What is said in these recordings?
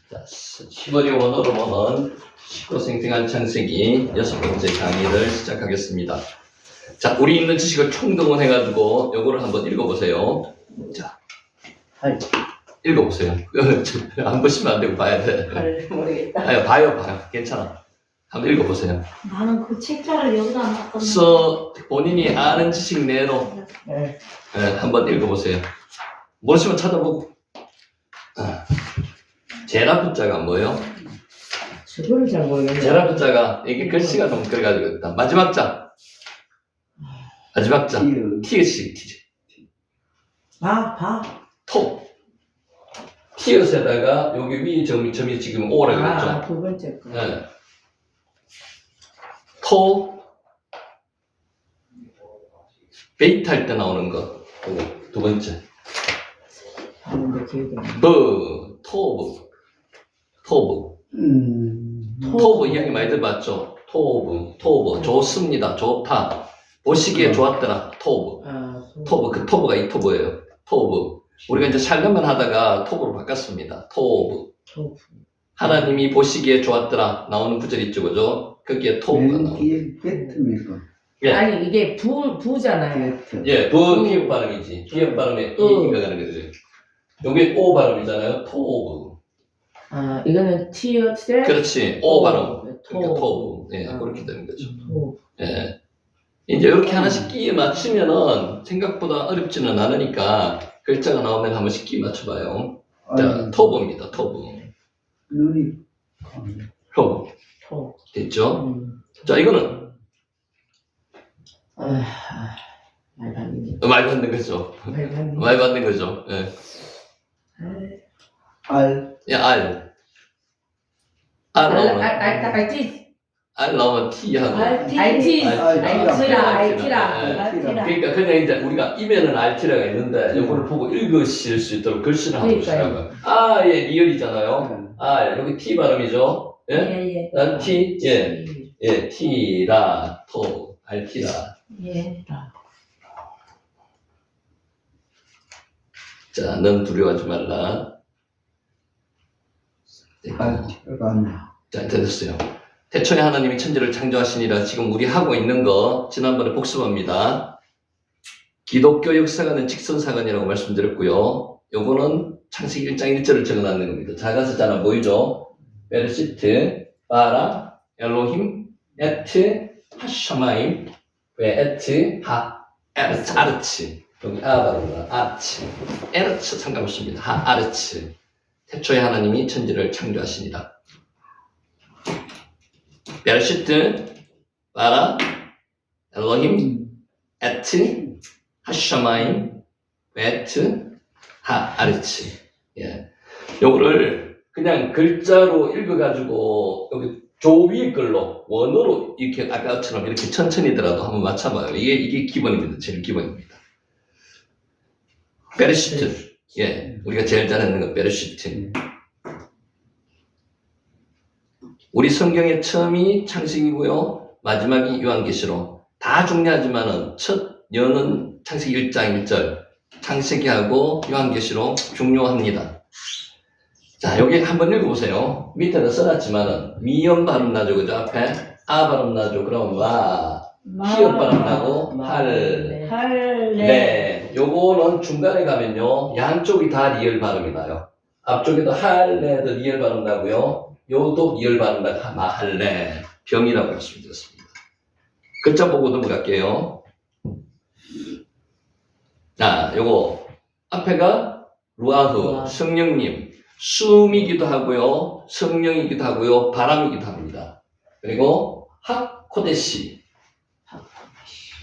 자, 10월의 원어로 보는 식구생생한 창세기 6번째 강의를 시작하겠습니다. 자, 우리 있는 지식을 총동원해가지고 요거를 한번 읽어보세요. 자, 읽어보세요. 안 보시면 안 되고 봐야 돼. 모르겠다. 아니, 봐요. 괜찮아. 한번 읽어보세요. 나는 그 책자를 여기다 놨거든. 본인이 아는 지식 내로 네. 한번 읽어보세요. 모르시면 찾아보고. 제라프자가 뭐예요? 저거를 잘 모르겠네. 제라프자가 이게 글씨가 좀 그래가지고 있다. 마지막 자. 티읕. 토. 티읕에다가 여기 위 점이 지금 오라고 했죠. 두 번째 거. 네. 토. 베이트 할 때 나오는 거. 그거 두 번째. 하는데 기억이 안 나. 토브. 토브 이야기 많이 들어봤죠? 토브. 좋습니다. 좋다. 보시기에 좋았더라. 토브. 그 토브가 이 토브예요. 토브. 우리가 이제 살려면 하다가 토브로 바꿨습니다. 토브. 하나님이 보시기에 좋았더라. 나오는 구절 있죠, 그죠? 거기에 토브가 나옵니다. 베트입니까? 예. 아니 이게 부잖아요. 예, 기업 발음이지. 기업 발음에 이가 가는 거지. 여기 오 발음이잖아요. 토브. 이거는 티읕. 그렇지. 오 발음. 그러니까 토브. 예, 그렇게 되는 거죠. 예. 이제 이렇게 하나씩 끼 맞추면은 생각보다 어렵지는 않으니까 글자가 나오면 한 번씩 끼 맞춰봐요. 자, 토브입니다. 토브. 눈이 토브. 됐죠? 자, 이거는 말 받는 거죠. 말 받는 거죠. 예. 알 나오면 알지? 알 나오면 T 하고. 알티라. 그러니까 그냥 이제 우리가 입에는 알티라가 있는데 이거를 보고 읽으실 수 있도록 글씨를 한번 보시라고요. 예, 리얼이잖아요. 여기 T 발음이죠. 예? T, 예, T라, 토, 알티라. 자, 넌 두려워하지 말라. 자, 됐어요. 태초에 하나님이 천지를 창조하시니라. 지금 우리 하고 있는 거 지난번에 복습합니다. 기독교 역사관은 직선사관이라고 말씀드렸고요. 요거는 창세기 1장 1절을 적어놨는 겁니다. 자가서자나 보이죠? 베르시트, 바라, 엘로힘, 에트, 하샤마임, 에트, 에르츠, 아르츠. 여기 발음으로 아르츠. 에르츠 상관없습니다. 아르츠. 태초에 하나님이 천지를 창조하시니라. 베르시트, 바라, 엘로힘, 에트, 하샤마임, 에트, 아르츠. 예. 요거를 그냥 글자로 읽어가지고 여기 조 위의 글로 원어로 이렇게 아까처럼 이렇게 천천히더라도 한번 맞춰봐요. 이게 기본입니다. 제일 기본입니다. 베르시트. 예. 우리가 제일 잘하는 건 베르시트. 우리 성경의 처음이 창세기고요. 마지막이 요한계시록. 다 중요하지만은 첫 여는 창세기 1장 1절. 창세기하고 요한계시록 중요합니다. 자, 여기 한번 읽어보세요. 밑에는 써놨지만은 미음 발음 나죠, 그죠? 앞에 발음 나죠. 그럼 히읗 발음 나고 할레. 요거는 중간에 가면요, 양쪽이 다 리얼 발음이 나요. 앞쪽에도 할레도 리얼 발음 나고요. 요도 리얼 발음 나고 마할레. 병이라고 말씀드렸습니다. 글자 보고 넘어갈게요. 자, 요거 앞에가 루아흐, 성령님, 숨이기도 하고요, 성령이기도 하고요, 바람이기도 합니다. 그리고 하코데시.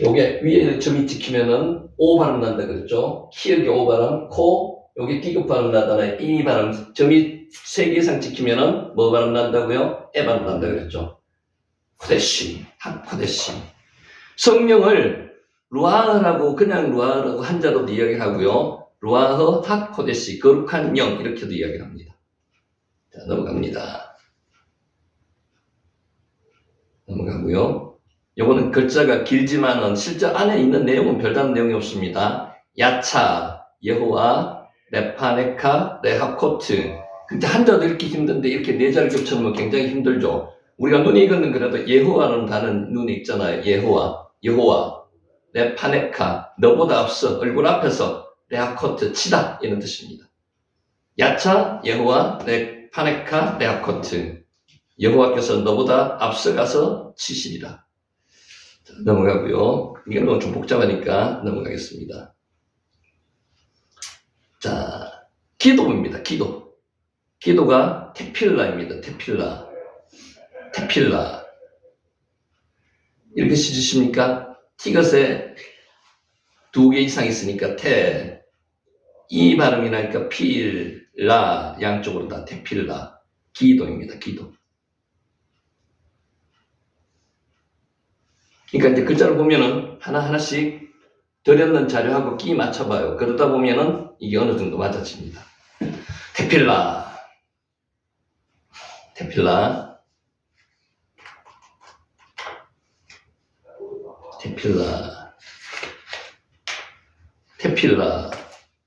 요게 위에 점이 찍히면은 오 발음 난다 그랬죠? 키읔이 오 발음, 코, 여기 디귿 발음 나잖아요. 이 발음, 점이 3개 이상 찍히면은 뭐 발음 난다고요? 에 발음 난다 그랬죠? 코데시, 하코데시. 성령을 루아흐라고 그냥 루아흐라고 한자로도 이야기하고요. 루아흐 하코데시, 거룩한 영 이렇게도 이야기합니다. 자, 넘어갑니다. 넘어가고요. 요거는 글자가 길지만은 실제 안에 있는 내용은 별다른 내용이 없습니다. 야차, 여호와, 레파네카, 레하코트, 근데 한자도 이렇게 힘든데 이렇게 네 자를 겹쳐놓으면 굉장히 힘들죠. 우리가 눈이 익었는 그래도 예호와라는 단어는 눈이 있잖아요. 여호와, 내 파네카, 너보다 앞서 얼굴 앞에서 레아코트 치다 이런 뜻입니다. 야차 여호와 내 파네카 레아코트, 여호와께서 너보다 앞서가서 치시리라. 자, 넘어가고요. 이게 너무 좀 복잡하니까 넘어가겠습니다. 자, 기도입니다. 기도가 테필라입니다. 테필라. 이렇게 씻으십니까? 티것에 2개 이상 있으니까 이 발음이 나니까 필라, 양쪽으로 다 테필라. 기도입니다. 그러니까 이제 글자를 보면은 하나하나씩 들였는 자료하고 끼 맞춰봐요. 그러다 보면은 이게 어느 정도 맞아집니다. 테필라.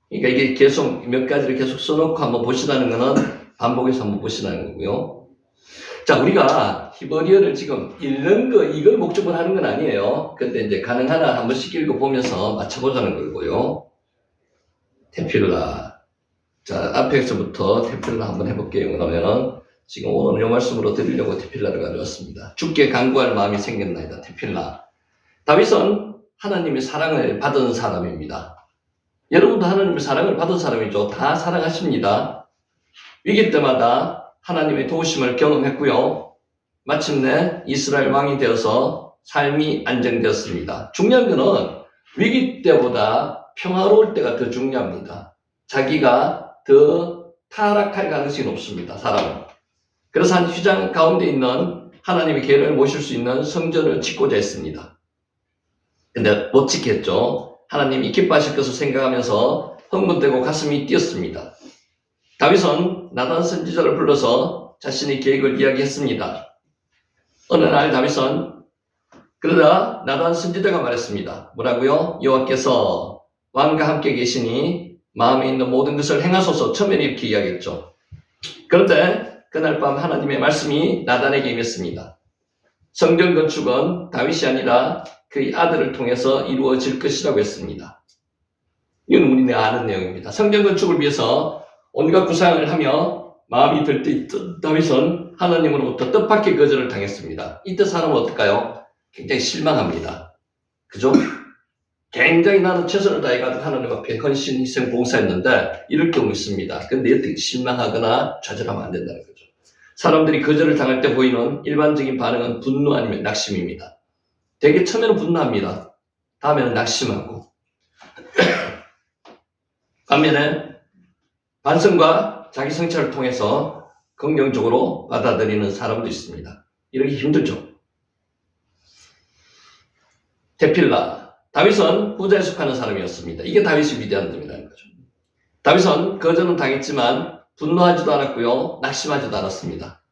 그러니까 이게 계속 몇 가지를 계속 써놓고 한번 보시라는 거는 반복해서 한번 보시라는 거고요. 자, 우리가 히브리어를 지금 읽는 거, 이걸 목적으로 하는 건 아니에요. 근데 이제 가능하나 한 번씩 읽어보면서 맞춰보자는 거고요. 테필라. 자, 앞에서부터 테필라 한번 해볼게요. 그러면은 지금 오늘 이 말씀으로 드리려고 테필라를 가져왔습니다. 주께 간구할 마음이 생겼나이다. 테필라. 다윗은 하나님의 사랑을 받은 사람입니다. 여러분도 하나님의 사랑을 받은 사람이죠. 다 사랑하십니다. 위기 때마다 하나님의 도우심을 경험했고요. 마침내 이스라엘 왕이 되어서 삶이 안정되었습니다. 중요한 것은 위기 때보다 평화로울 때가 더 중요합니다. 자기가 더 타락할 가능성이 높습니다. 사람은. 그래서 한 휘장 가운데 있는 하나님의 계를 모실 수 있는 성전을 짓고자 했습니다. 근데 못 지켰죠. 하나님이 기뻐하실 것을 생각하면서 흥분되고 가슴이 뛰었습니다. 다윗은 나단 선지자를 불러서 자신의 계획을 이야기했습니다. 어느 날 다윗은 그러다 나단 선지자가 말했습니다. 뭐라고요? 여호와께서 왕과 함께 계시니 마음에 있는 모든 것을 행하소서. 처음에는 이렇게 이야기했죠. 그런데 그날 밤 하나님의 말씀이 나단에게 임했습니다. 성전 건축은 다윗이 아니라 그의 아들을 통해서 이루어질 것이라고 했습니다. 이건 우리네 아는 내용입니다. 성전 건축을 위해서 온갖 구상을 하며 마음이 들 때 다윗은 하나님으로부터 뜻밖의 거절을 당했습니다. 이때 사람은 어떨까요? 굉장히 실망합니다. 그죠? 굉장히 나는 최선을 다해가지고 하나님 앞에 헌신, 희생, 봉사했는데 이럴 경우 있습니다. 근데 어떻게 실망하거나 좌절하면 안 된다는 거죠. 사람들이 거절을 당할 때 보이는 일반적인 반응은 분노 아니면 낙심입니다. 되게 처음에는 분노합니다. 다음에는 낙심하고 반면에 반성과 자기 성찰을 통해서 긍정적으로 받아들이는 사람도 있습니다. 이러기 힘들죠. 테필라. 다윗은 후자에 속하는 사람이었습니다. 이게 다윗이 위대한 점이라는 거죠. 다윗은 거절은 당했지만 분노하지도 않았고요. 낙심하지도 않았습니다.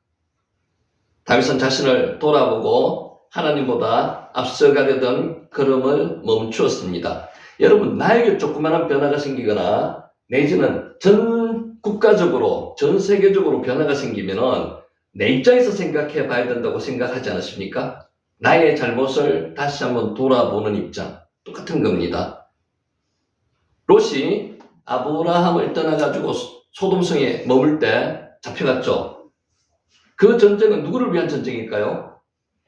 다윗은 자신을 돌아보고 하나님보다 앞서가려던 걸음을 멈추었습니다. 여러분, 나에게 조그마한 변화가 생기거나 내지는 전 국가적으로, 전 세계적으로 변화가 생기면은 내 입장에서 생각해 봐야 된다고 생각하지 않으십니까? 나의 잘못을 다시 한번 돌아보는 입장. 똑같은 겁니다. 롯이 아브라함을 떠나가지고 소돔성에 머물 때 잡혀갔죠. 그 전쟁은 누구를 위한 전쟁일까요?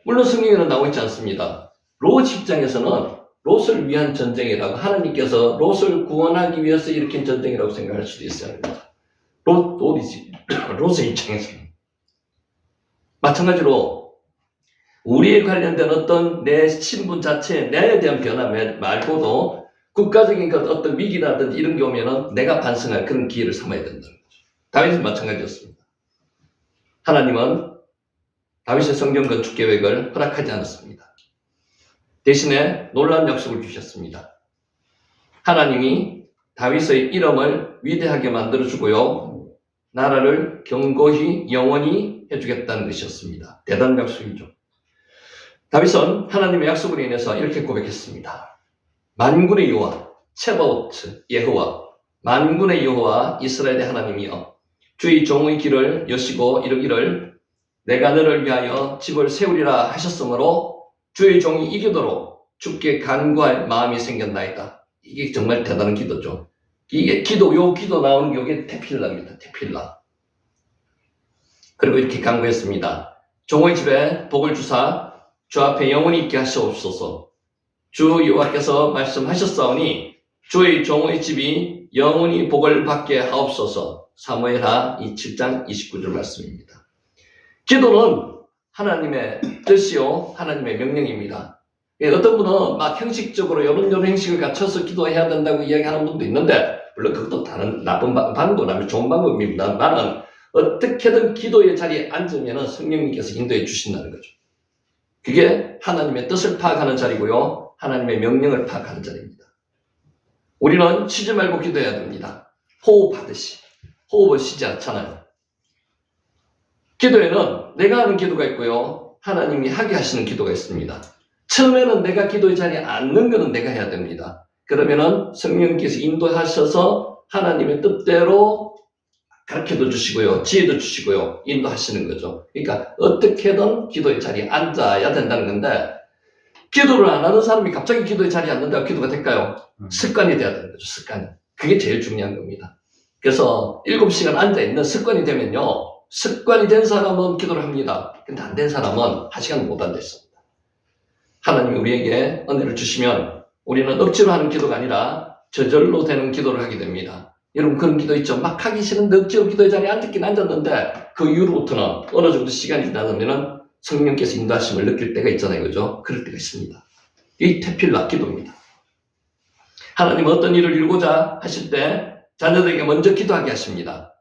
물론 성경에는 나오고 있지 않습니다. 롯 입장에서는 롯을 위한 전쟁이라고, 하나님께서 롯을 구원하기 위해서 일으킨 전쟁이라고 생각할 수도 있어요. 롯의 입장에서는. 마찬가지로 우리에 관련된 어떤 내 신분 자체에 내에 대한 변화 말고도 국가적인 어떤 위기라든지 이런 게 오면은 내가 반성할 그런 기회를 삼아야 된다는 거죠. 다윗은 마찬가지였습니다. 하나님은 다윗의 성전 건축 계획을 허락하지 않았습니다. 대신에 놀라운 약속을 주셨습니다. 하나님이 다윗의 이름을 위대하게 만들어주고요. 나라를 견고히 영원히 해주겠다는 것이었습니다. 대단한 약속이죠. 다윗은 하나님의 약속으로 인해서 이렇게 고백했습니다. 만군의 여호와, 체바오트, 여호와, 만군의 여호와, 이스라엘의 하나님이여, 주의 종의 길을 여시고 이르기를 내가 너를 위하여 집을 세우리라 하셨으므로 주의 종이 이 기도로 주께 간구할 마음이 생겼나이다. 이게 정말 대단한 기도죠. 이게 요 기도 나오는 게 이게 테필라입니다. 테필라. 그리고 이렇게 간구했습니다. 종의 집에 복을 주사 주 앞에 영원히 있게 하시옵소서. 주 여호와께서 말씀하셨사오니 주의 종의 집이 영원히 복을 받게 하옵소서. 사무엘하 7장 29절 말씀입니다. 기도는 하나님의 뜻이요 하나님의 명령입니다. 어떤 분은 막 형식적으로 이런 형식을 갖춰서 기도해야 된다고 이야기하는 분도 있는데 물론 그것도 다른 나쁜 방법, 아니면 좋은 방법입니다. 나는 어떻게든 기도의 자리에 앉으면 성령님께서 인도해 주신다는 거죠. 그게 하나님의 뜻을 파악하는 자리고요. 하나님의 명령을 파악하는 자리입니다. 우리는 쉬지 말고 기도해야 됩니다. 호흡하듯이. 호흡을 쉬지 않잖아요. 기도에는 내가 하는 기도가 있고요. 하나님이 하게 하시는 기도가 있습니다. 처음에는 내가 기도의 자리에 앉는 것은 내가 해야 됩니다. 그러면은 성령께서 인도하셔서 하나님의 뜻대로 가르쳐도 주시고요. 지혜도 주시고요. 인도하시는 거죠. 그러니까 어떻게든 기도의 자리에 앉아야 된다는 건데 기도를 안 하는 사람이 갑자기 기도의 자리에 앉는다고 기도가 될까요? 습관이 돼야 되는 거죠. 습관. 그게 제일 중요한 겁니다. 그래서 7시간 앉아있는 습관이 되면요. 습관이 된 사람은 기도를 합니다. 근데 안 된 사람은 1시간 못 앉아있습니다. 하나님이 우리에게 은혜를 주시면 우리는 억지로 하는 기도가 아니라 저절로 되는 기도를 하게 됩니다. 여러분 그런 기도 있죠? 막 하기 싫은데 억지로 기도의 자리에 앉았긴 앉았는데 그 이후로부터는 어느 정도 시간이 지나면 성령께서 인도하심을 느낄 때가 있잖아요. 그죠? 그럴 때가 있습니다. 이 테필라 기도입니다. 하나님은 어떤 일을 이루고자 하실 때 자녀들에게 먼저 기도하게 하십니다.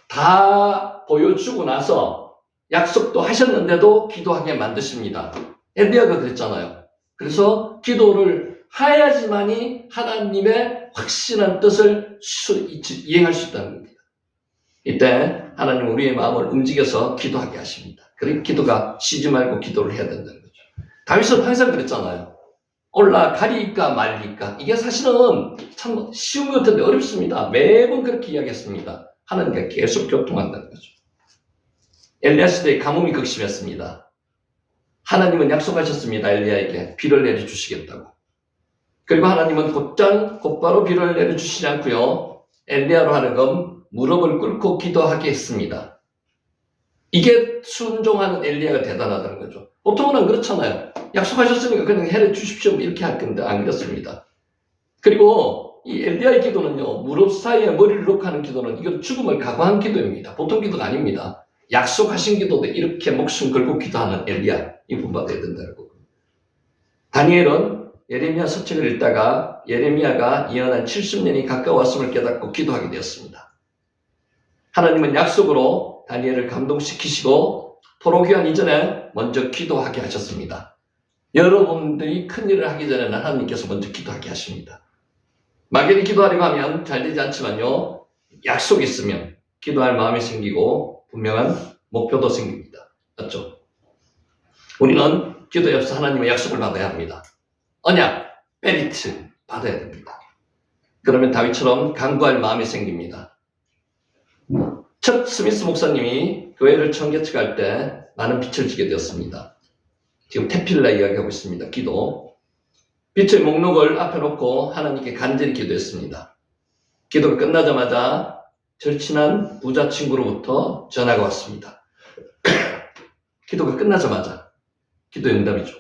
다 보여주고 나서 약속도 하셨는데도 기도하게 만드십니다. 엘리야가 그랬잖아요. 그래서 기도를 해야지만이 하나님의 확신한 뜻을 이행할 수 있다는 겁니다. 이때 하나님은 우리의 마음을 움직여서 기도하게 하십니다. 그러니까 기도가 쉬지 말고 기도를 해야 된다는 거죠. 다윗은 항상 그랬잖아요. 올라가리까 말리까. 이게 사실은 참 쉬운 것 같은데 어렵습니다. 매번 그렇게 이야기했습니다. 하나님과 계속 교통한다는 거죠. 엘리야 시대에 가뭄이 극심했습니다. 하나님은 약속하셨습니다. 엘리야에게 비를 내려주시겠다고. 그리고 하나님은 곧바로 비를 내려주시지 않고요. 엘리야로 하여금 무릎을 꿇고 기도하게 했습니다. 이게 순종하는 엘리야가 대단하다는 거죠. 보통은 안 그렇잖아요. 약속하셨으니까 그냥 해를 주십시오 이렇게 할 건데 안 그렇습니다. 그리고 이 엘리야의 기도는요. 무릎 사이에 머리를 놓고 하는 기도는 이건 죽음을 각오한 기도입니다. 보통 기도가 아닙니다. 약속하신 기도도 이렇게 목숨 걸고 기도하는 엘리야 이분 받아야 된다는 거고. 다니엘은 예레미야 서책을 읽다가 예레미야가 예언한 70년이 가까웠음을 깨닫고 기도하게 되었습니다. 하나님은 약속으로 다니엘을 감동시키시고 포로기한 이전에 먼저 기도하게 하셨습니다. 여러분들이 큰일을 하기 전에는 하나님께서 먼저 기도하게 하십니다. 막연히 기도하려고 하면 잘 되지 않지만요. 약속이 있으면 기도할 마음이 생기고 분명한 목표도 생깁니다. 맞죠? 우리는 기도에 앞서 하나님의 약속을 받아야 합니다. 언약, 메리트 받아야 됩니다. 그러면 다윗처럼 간구할 마음이 생깁니다. 첫 스미스 목사님이 교회를 처음 개척할 때 많은 빛을 지게 되었습니다. 지금 테필라 이야기하고 있습니다. 기도. 빛의 목록을 앞에 놓고 하나님께 간절히 기도했습니다. 기도가 끝나자마자 절친한 부자 친구로부터 전화가 왔습니다. 기도가 끝나자마자 기도 응답이죠.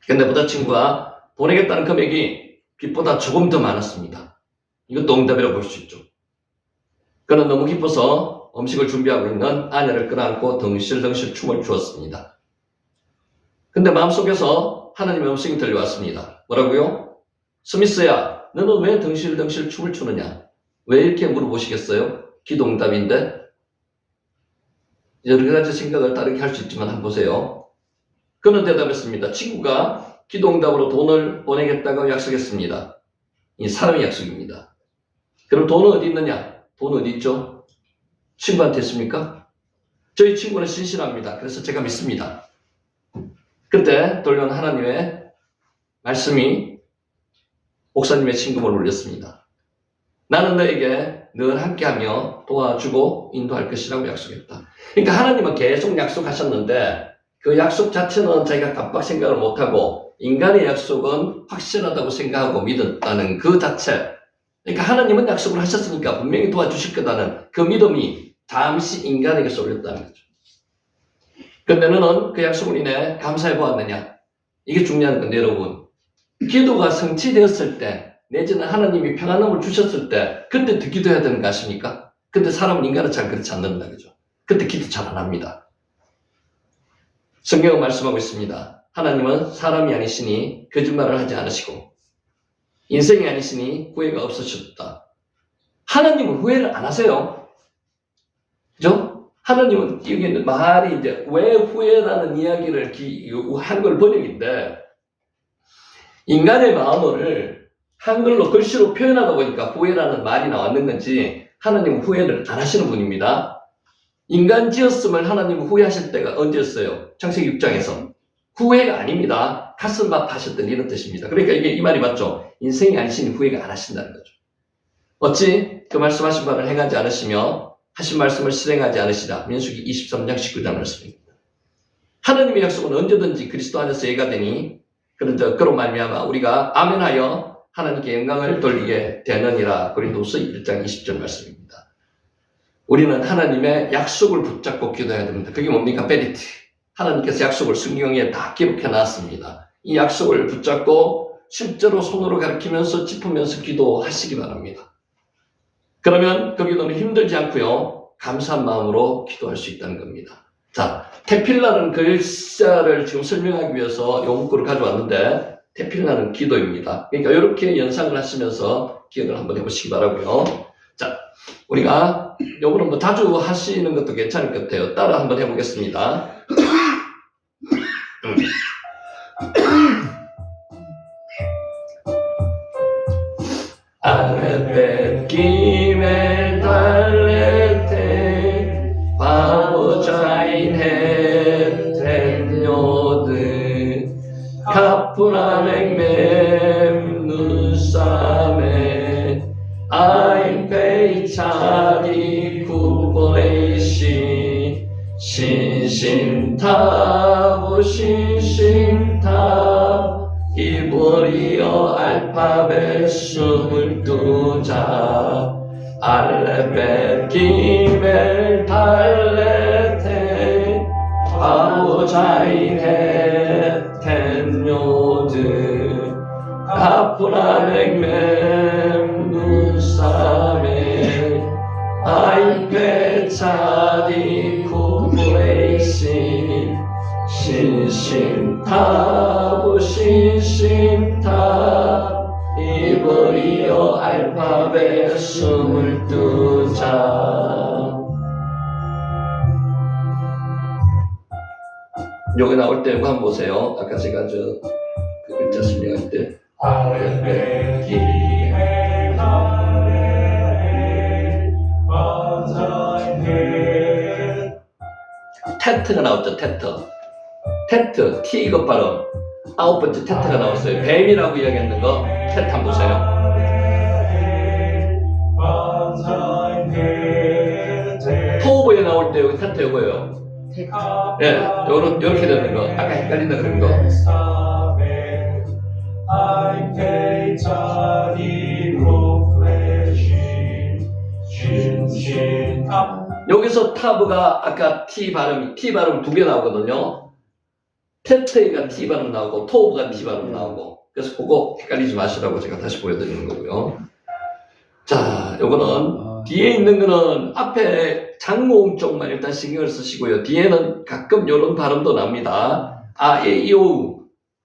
근데 부자 친구가 보내겠다는 금액이 빛보다 조금 더 많았습니다. 이것도 응답이라고 볼 수 있죠. 그는 너무 기뻐서 음식을 준비하고 있는 아내를 끌어안고 덩실덩실 춤을 추었습니다. 근데 마음속에서 하나님의 음성이 들려왔습니다. 뭐라고요? 스미스야, 너는 왜 덩실덩실 춤을 추느냐? 왜 이렇게 물어보시겠어요? 기도 응답인데? 여러 가지 생각을 다르게 할 수 있지만 한번 보세요. 그는 대답했습니다. 친구가 기도 응답으로 돈을 보내겠다고 약속했습니다. 이 사람의 약속입니다. 그럼 돈은 어디 있느냐? 돈 어디 있죠? 친구한테 있습니까? 저희 친구는 신실합니다. 그래서 제가 믿습니다. 그때 돌려온 하나님의 말씀이 목사님의 친금을 울렸습니다. 나는 너에게 늘 함께하며 도와주고 인도할 것이라고 약속했다. 그러니까 하나님은 계속 약속하셨는데 그 약속 자체는 자기가 깜빡 생각을 못하고 인간의 약속은 확실하다고 생각하고 믿었다는 그 자체. 그러니까 하나님은 약속을 하셨으니까 분명히 도와주실 거다는 그 믿음이 잠시 인간에게 쏠렸다는 거죠. 그런데 너는 그 약속을 인해 감사해 보았느냐? 이게 중요한 건데 여러분. 기도가 성취되었을 때 내지는 하나님이 평안함을 주셨을 때 그때 더 기도해야 되는 거 아십니까? 근데 사람은 인간은 잘 그렇지 않는다 그죠? 그때 기도 잘 안 합니다. 성경은 말씀하고 있습니다. 하나님은 사람이 아니시니 거짓말을 하지 않으시고 인생이 아니시니 후회가 없으셨다. 하나님은 후회를 안 하세요. 그죠? 하나님은 여기 말이 이제 왜 후회라는 이야기를 한글 번역인데 인간의 마음을 한글로 글씨로 표현하다 보니까 후회라는 말이 나왔는 건지 하나님은 후회를 안 하시는 분입니다. 인간 지었음을 하나님은 후회하실 때가 언제였어요? 창세기 6장에서. 후회가 아닙니다. 가슴 아파하셨던 이런 뜻입니다. 그러니까 이게 이 말이 맞죠? 인생이 아니시니 후회가 안 하신다는 거죠. 어찌 그 말씀하신 바를 행하지 않으시며 하신 말씀을 실행하지 않으시라. 민수기 23장 19절 말씀입니다. 하나님의 약속은 언제든지 그리스도 안에서 예가 되니 그로 말미암아 우리가 아멘하여 하나님께 영광을 돌리게 되느니라. 고린도서 1장 20절 말씀입니다. 우리는 하나님의 약속을 붙잡고 기도해야 됩니다. 그게 뭡니까? 베리티. 하나님께서 약속을 성경에 다 기록해 놨습니다. 이 약속을 붙잡고 실제로 손으로 가리키면서 짚으면서 기도하시기 바랍니다. 그러면 그 기도는 힘들지 않고요. 감사한 마음으로 기도할 수 있다는 겁니다. 자, 테필라는 글자를 지금 설명하기 위해서 이 문구를 가져왔는데 테필라는 기도입니다. 그러니까 이렇게 연상을 하시면서 기억을 한번 해보시기 바라고요. 자, 우리가 요거는 뭐 자주 하시는 것도 괜찮을 것 같아요. 따라 한번 해보겠습니다. 아레베 기멜 달레테 바보자인 헤텐요드 카프라맹mem누사메 아인페이차디 쿠보레이시 신심타부 신심타 이보리어 알파벳 22자 알레벳 기멜 달레테 바보자인 헤텐요드 카프라맹mem누사메 아이페차디 쿠브레이시 신심타부 신심타 이브리어 알파벳 22자. 여기 나올 때 이거 한번 보세요. 아까 제가 그 글자 설명할 때 테트가 나왔죠. 테트, T 이것 발음. 9번째 테트가 나왔어요. 뱀이라고 이야기했는 거 테트 한번 보세요. 토보에 나올 때 여기 테트 이거예요. 예, 요렇게 되는 거. 아까 헷갈린다 그런 거. 여기서 타브가 아까 T 발음 두 개 나오거든요. 테트가 T 발음 나오고 토브가 T 발음 나오고. 그래서 그거 헷갈리지 마시라고 제가 다시 보여드리는 거고요. 자, 요거는 뒤에 있는 거는 앞에 장모음 쪽만 일단 신경을 쓰시고요. 뒤에는 가끔 요런 발음도 납니다. 아, 에, 이, 오.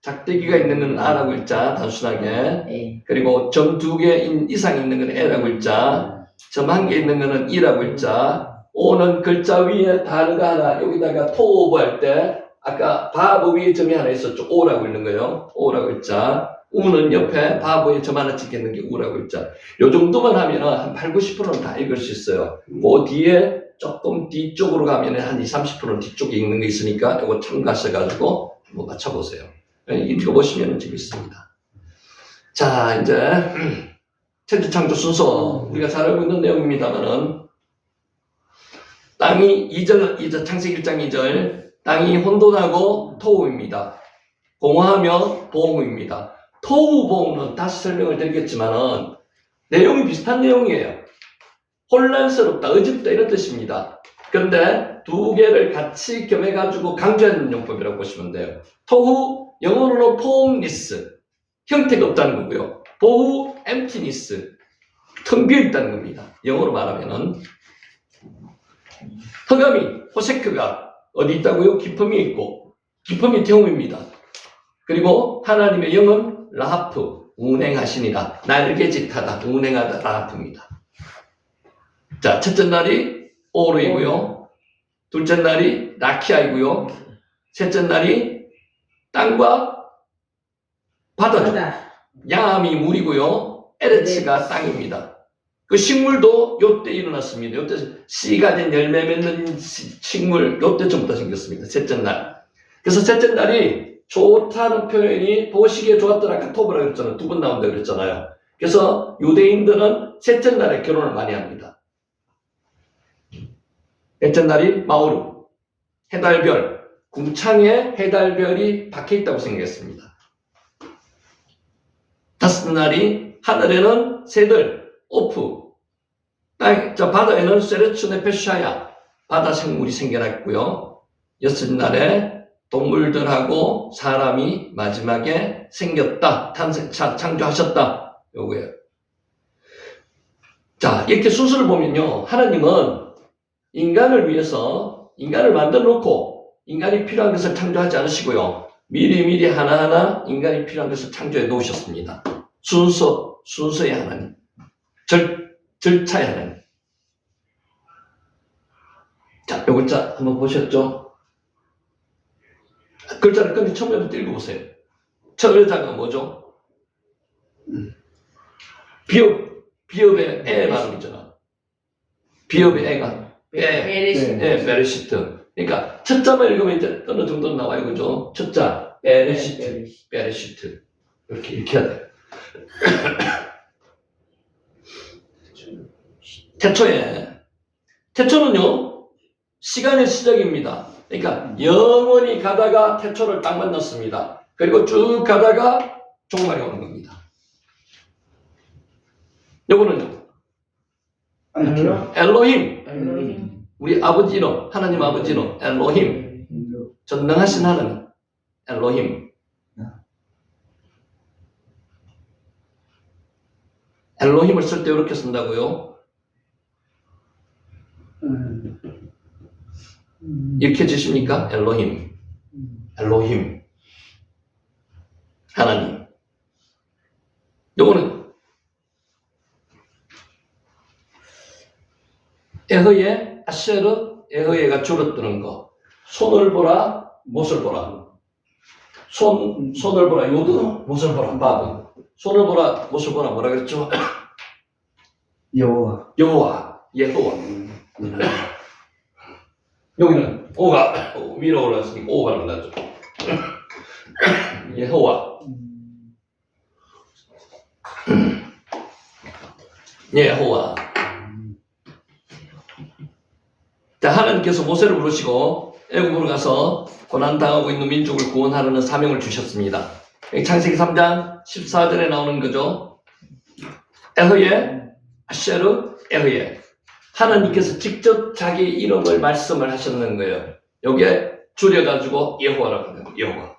작대기가 있는 건 아라고 글자 단순하게. 그리고 점 2개 이상 있는 건 에라고 글자. 점 1개 있는 거는 이라고 글자. 오는 글자 위에 단어가 하나, 여기다가 토오브 할 때, 아까 바보 위에 점이 하나 있었죠. 오라고 있는 거예요. 오라고 글자. 우는 옆에 바보에 점 하나 찍겠는 게 우라고 글자. 요 정도만 하면 한 8, 90%는 다 읽을 수 있어요. 그 뒤에 조금 뒤쪽으로 가면 한 20, 30%는 뒤쪽에 읽는 게 있으니까 이거 참고하셔가지고 한번 맞춰보세요. 읽어보시면 재밌습니다. 자, 이제 천지창조 순서 우리가 잘 알고 있는 내용입니다만은 땅이 2절 창세기 1장 2절 땅이 혼돈하고 토우입니다. 공허하며 보응입니다. 토우 보응은 다시 설명을 드리겠지만은 내용이 비슷한 내용이에요. 혼란스럽다, 어집다 이런 뜻입니다. 그런데 두 개를 같이 겸해가지고 강조하는 용법이라고 보시면 돼요. 토후 영어로는 formless 형태가 없다는 거고요. 보후 emptiness 텅 비어 있다는 겁니다. 영어로 말하면은 허감이 호세크가 어디 있다고요? 기품이 있고 기품이 태움입니다. 그리고 하나님의 영은 라하프 운행하시니라 날개짓하다 운행하다 라하프입니다. 자, 첫째 날이 오르이고요. 둘째 날이 라키아이고요. 셋째 날이 땅과 바다죠. 야함이 물이고요. 에레츠가 땅입니다. 그 식물도 요때 일어났습니다. 요때 씨가 된 열매 맺는 식물 요때쯤부터 생겼습니다. 셋째 날. 그래서 셋째 날이 좋다는 표현이 보시기에 좋았더라 카토브라 그랬잖아요. 두 번 나온다 그랬잖아요. 그래서 유대인들은 셋째 날에 결혼을 많이 합니다. 넷째 날이 마오르 해달별 궁창에 해달별이 박혀있다고 생각했습니다. 다섯 날이 하늘에는 새들 오프 바다에는 세르츠 네페샤야 바다 생물이 생겨났고요. 여섯 날에 동물들하고 사람이 마지막에 생겼다. 창조하셨다. 요거예요. 자, 이렇게 순서를 보면요. 하나님은 인간을 위해서 인간을 만들어 놓고 인간이 필요한 것을 창조하지 않으시고요. 미리미리 하나하나 인간이 필요한 것을 창조해 놓으셨습니다. 순서의 하나님. 절차의 하나님. 자, 요 글자 한번 보셨죠? 글자를 끈히 처음부터 읽어보세요. 첫 글자가 뭐죠? 비읍의 에 발음이잖아. 비읍의 에가 베레시트. 그러니까 첫 자만 읽으면 이제 어느 정도는 나와요, 그죠? 첫 자, 베레시트. 이렇게 해야 돼요. 태초는요, 시간의 시작입니다. 그러니까 영원히 가다가 태초를 딱 만났습니다. 그리고 쭉 가다가 종말이 오는 겁니다. 요거는요, 엘로힘. 우리 아버지 이름, 하나님 아버지 이름, 엘로힘. 전능하신 하나님, 엘로힘. 엘로힘을 쓸 때 이렇게 쓴다고요? 이렇게 주십니까? 엘로힘. 하나님. 요거는 에허예, 아쉐르, 에허예가 줄어드는 거. 손을 보라, 못을 보라. 손을 보라, 요드, 못을 보라, 바브. 손을 보라, 못을 보라, 뭐라 그랬죠? 여호와, 예호와. 여기는 오가 위로 올라갔으니까 오가 나죠. 예호와. 예호와. 자, 하나님께서 모세를 부르시고 애굽으로 가서 고난당하고 있는 민족을 구원하려는 사명을 주셨습니다. 창세기 3장 14절에 나오는 거죠. 에허예, 아쉐르, 에허예. 하나님께서 직접 자기 이름을 말씀을 하셨는 거예요. 여기에 줄여가지고 여호와라고 하는 거예요. 여호와.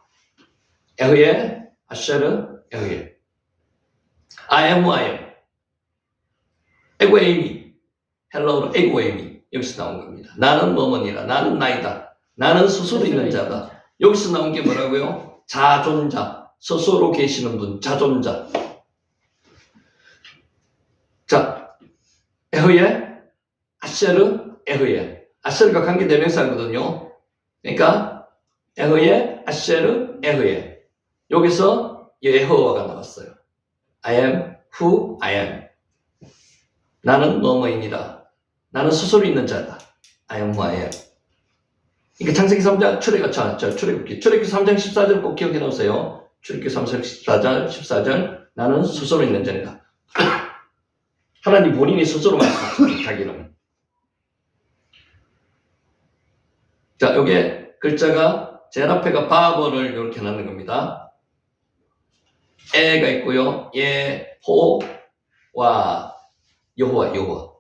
에허예, 아쉐르, 에허예. I am who I am. 에고에이미. 헬로우로 에고에이미. 여기서 나온 겁니다. 나는 뭐뭐니라. 나는 나이다. 나는 스스로 있는 자다. 여기서 나온 게 뭐라고요? 자존자. 스스로 계시는 분. 자존자. 자, 에허예, 아쉐르, 에허예. 아쉐르가 관계 대명사거든요. 그러니까 에허예, 아쉐르, 에허예. 여기서 예호와가 나왔어요. I am who I am. 나는 뭐뭐입니다. 나는 스스로 있는 자다. I am who I am. 그러니까 창세기 3장 출애굽기 3장 14절 꼭 기억해 놓으세요. 출애굽기 3장 14절 나는 스스로 있는 자이다. 하나님 본인이 스스로 말씀하셨죠. 자기 이름. 자, 요게 글자가 제일 앞에가 바버를 이렇게 해놓는 겁니다. 에가 있고요. 예호와 여호와.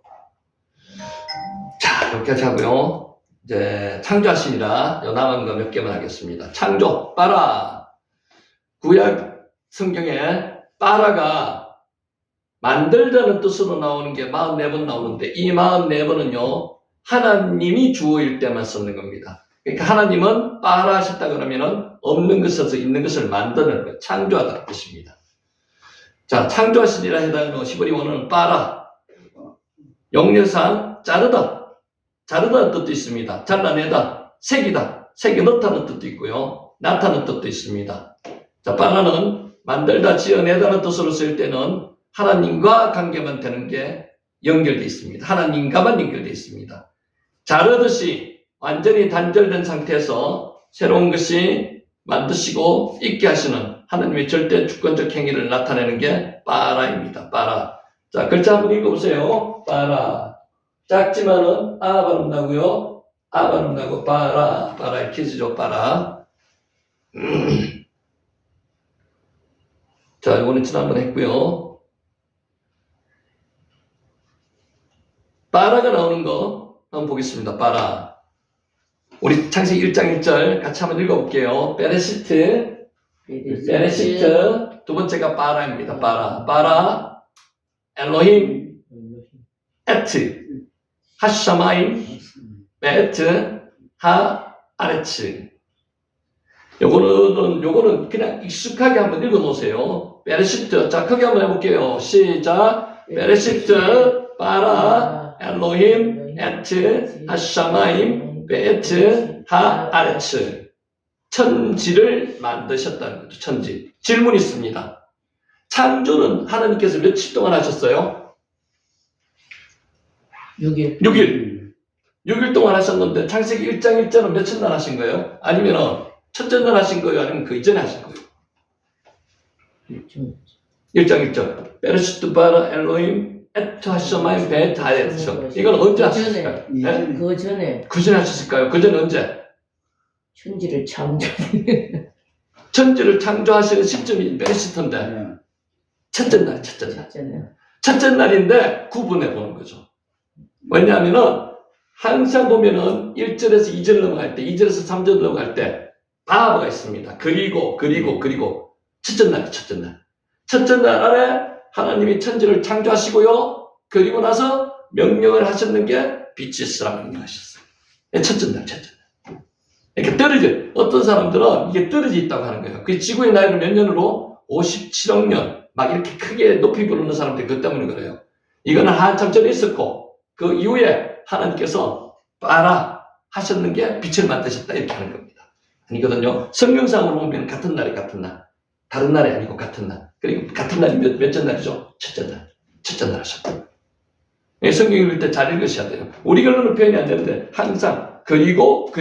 자, 이렇게 하고요. 이제 창조하시니라. 남은 거 몇 개만 하겠습니다. 창조, 빠라. 구약 성경에 빠라가 만들다는 뜻으로 나오는 게 44번 나오는데 이 44번은요. 하나님이 주어일 때만 쓰는 겁니다. 그러니까 하나님은 빠라 하셨다 그러면은 없는 것에서 있는 것을 만드는 것, 창조하다는 뜻입니다. 자, 창조하시니라 해당하는 15리 원어는 빠라. 영역상 자르다. 자르다는 뜻도 있습니다. 잘라내다, 색이다, 색이 넣다는 뜻도 있고요. 나타는 뜻도 있습니다. 자, 빠라는 만들다, 지어내다는 뜻으로 쓸 때는 하나님과 관계만 되는 게 연결되어 있습니다. 하나님과만 연결되어 있습니다. 자르듯이 완전히 단절된 상태에서 새로운 것이 만드시고 있게 하시는 하나님의 절대 주권적 행위를 나타내는 게 빠라입니다. 빠라. 자, 글자 한번 읽어보세요. 빠라. 작지만은 아 발음 나고요. 아 발음 나고 빠라. 빠라의 키즈죠. 빠라. 자, 이거는 지난번에 했고요. 빠라가 나오는 거 한번 보겠습니다. 빠라. 우리 창세기 1장 1절 같이 한번 읽어볼게요. 베레시트. 두 번째가 빠라입니다. 빠라. 엘로힘. 에트. 하샤마임. 베트. 하아레츠. 요거는 그냥 익숙하게 한번 읽어놓으세요. 베레시트. 자, 크게 한번 해볼게요. 시작. 베레시트. 빠라. 엘로힘. 에트. 하샤마임. 베트. 하아레츠. 천지를 만드셨다는 거죠. 천지. 질문이 있습니다. 창조는 하나님께서 며칠 동안 하셨어요? 6일. 6일 동안 하셨는데 창세기 1장 1절은 며칠 날 하신 거예요? 아니면 첫째 날 하신 거예요? 아니면 그 이전에 하신 거예요? 1장 1절. 베르시트 바라 엘로힘 에트 하셔마임 베트 하였죠. 이건 언제 하셨을까요? 네? 그 전에 그 전에 하셨을까요? 그 전에 언제? 천지를 창조. 천지를 창조하시는 시점이 베르시트인데 첫째 날. 첫째 날인데 구분해 보는 거죠. 왜냐하면은 항상 보면은 1절에서 2절 넘어갈 때, 2절에서 3절 넘어갈 때 바버가 있습니다. 그리고 첫째 날. 첫째 날 안에 하나님이 천지를 창조하시고요. 그리고 나서 명령을 하셨는 게 빛이 있으라고 명령하셨어요. 첫째 날. 이렇게 떨어져. 어떤 사람들은 이게 떨어져 있다고 하는 거예요. 그 지구의 나이를 몇 년으로? 57억 년. 막 이렇게 크게 높이 부르는 사람들이 그것 때문에 그래요. 이거는 한참 전에 있었고 그 이후에 하나님께서 빠라 하셨는 게 빛을 만드셨다 이렇게 하는 겁니다. 아니거든요. 성경상으로 보면 같은 날이 같은 날. 다른 날이 아니고 같은 날. 그리고 같은 날이 몇째 날이죠? 첫째 날 하셨다. 성경 읽을 때 잘 읽으셔야 돼요. 우리 결론은 표현이 안 되는데 항상 그리고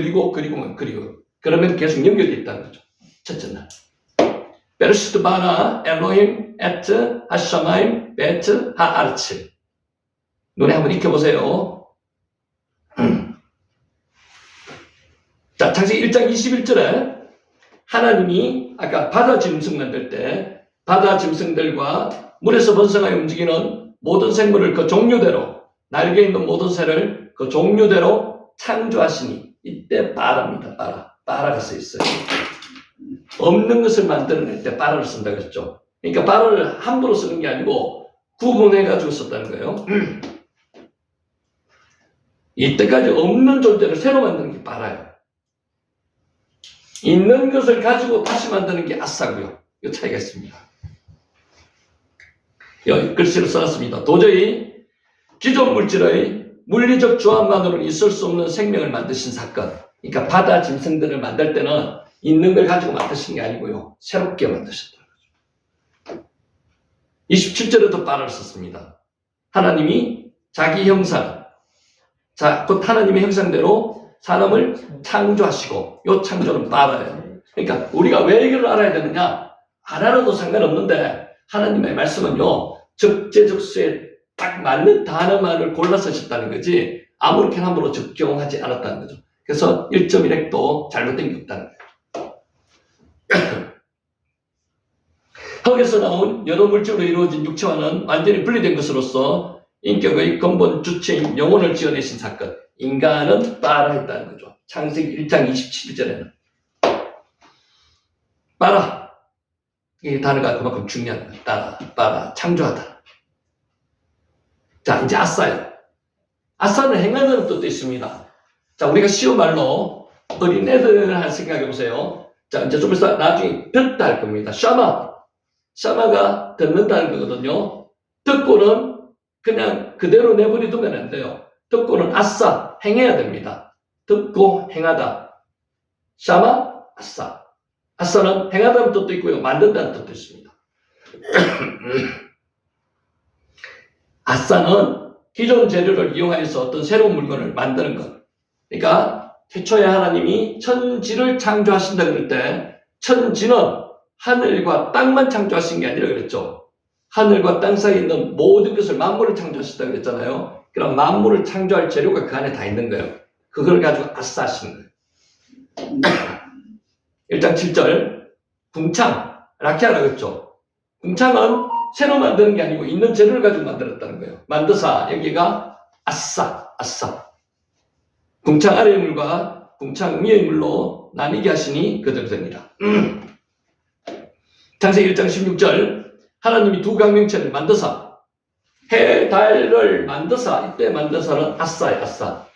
그러면 계속 연결되어 있다는 거죠. 첫째 날. 베르시트 바라 엘로힘 에트 하샤마임 베트 하아르츠. 노래 한번 익혀보세요. 자, 창세기 1장 21절에 하나님이 아까 바다 짐승 만들 때 바다 짐승들과 물에서 번성하여 움직이는 모든 생물을 그 종류대로 날개 있는 모든 새를 그 종류대로 창조하시니 이때 빠라입니다. 빠라가 써 있어요. 없는 것을 만들어낼 때 빠라를 쓴다고 했죠. 그러니까 빠라를 함부로 쓰는 게 아니고 구분해가지고 썼다는 거예요. 이때까지 없는 존재를 새로 만드는 게 빠라요. 있는 것을 가지고 다시 만드는 게 아싸고요. 이 차이가 있습니다. 여기 글씨로 써놨습니다. 도저히 기존 물질의 물리적 조합만으로는 있을 수 없는 생명을 만드신 사건. 그러니까 바다 짐승들을 만들 때는 있는 걸 가지고 만드신 게 아니고요. 새롭게 만드셨다는 거죠. 27절에도 빠라를 썼습니다. 하나님이 자기 형상, 곧 하나님의 형상대로 사람을 창조하시고 이 창조는 빠라예요. 그러니까 우리가 왜 이걸 알아야 되느냐? 안 알아도 상관없는데 하나님의 말씀은요. 적재적소에 딱 맞는 단어만을 골라서 썼다는 거지 아무렇게나 함부로 적용하지 않았다는 거죠. 그래서 1.1핵도 잘못된 게 없다는 거예요. 흙에서 나온 여러 물질로 이루어진 육체와는 완전히 분리된 것으로서 인격의 근본 주체인 영혼을 지어내신 사건. 인간은 빠라 했다는 거죠. 창세기 1장 27절에는. 빠라. 이 단어가 그만큼 중요한 거예요. 빠라. 창조하다. 자, 이제 아싸요. 아싸는 행하는 뜻도 있습니다. 자, 우리가 쉬운 말로 어린애들을 생각해 보세요. 자, 이제 좀 있어 나중에 듣다 할 겁니다. 샤마가 듣는다는 거거든요. 듣고는 그냥 그대로 내버려 두면 안 돼요. 듣고는 아싸, 행해야 됩니다. 듣고 행하다. 샤마, 아싸. 아싸는 행하다는 뜻도 있고요. 만든다는 뜻도 있습니다. 아싸는 기존 재료를 이용해서 어떤 새로운 물건을 만드는 것. 그러니까 태초에 하나님이 천지를 창조하신다 그럴 때 천지는 하늘과 땅만 창조하신 게 아니라 그랬죠. 하늘과 땅 사이에 있는 모든 것을 만물을 창조하셨다 그랬잖아요. 그럼 만물을 창조할 재료가 그 안에 다 있는 거예요. 그걸 가지고 아싸 하시는 거예요. 1장 7절 궁창, 라키아라고 했죠. 궁창은 새로 만드는 게 아니고 있는 재료를 가지고 만들었다는 거예요. 만드사, 여기가 아싸. 궁창 아래의 물과 궁창 위의 물로 나뉘게 하시니 그대로 됩니다. 창세기 1장 16절 하나님이 두 광명체를 만드사 해, 달을 만드사 이때 만드사는 아싸예요. 아싸.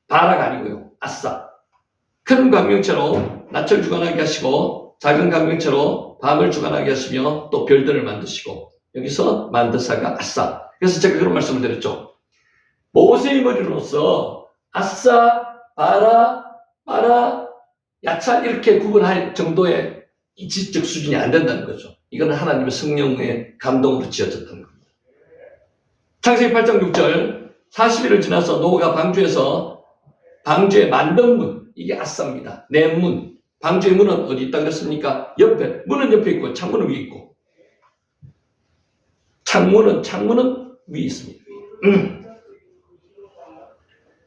바라가 아니고요. 아싸. 큰 광명체로 낮을 주관하게 하시고 작은 광명체로 밤을 주관하게 하시며 또 별들을 만드시고 여기서 만드사가 아싸. 그래서 제가 그런 말씀을 드렸죠. 모세의 머리로서 아싸, 바라, 빠라, 야차 이렇게 구분할 정도의 이 지적 수준이 안 된다는 거죠. 이거는 하나님의 성령의 감동으로 지어졌다는 겁니다. 창세기 8장 6절 40일을 지나서 노아가 방주에 만든 문, 이게 아싸입니다. 내 문. 방주의 문은 어디 있다 그랬습니까? 옆에. 문은 옆에 있고 창문은 위에 있고. 창문은 위에 있습니다.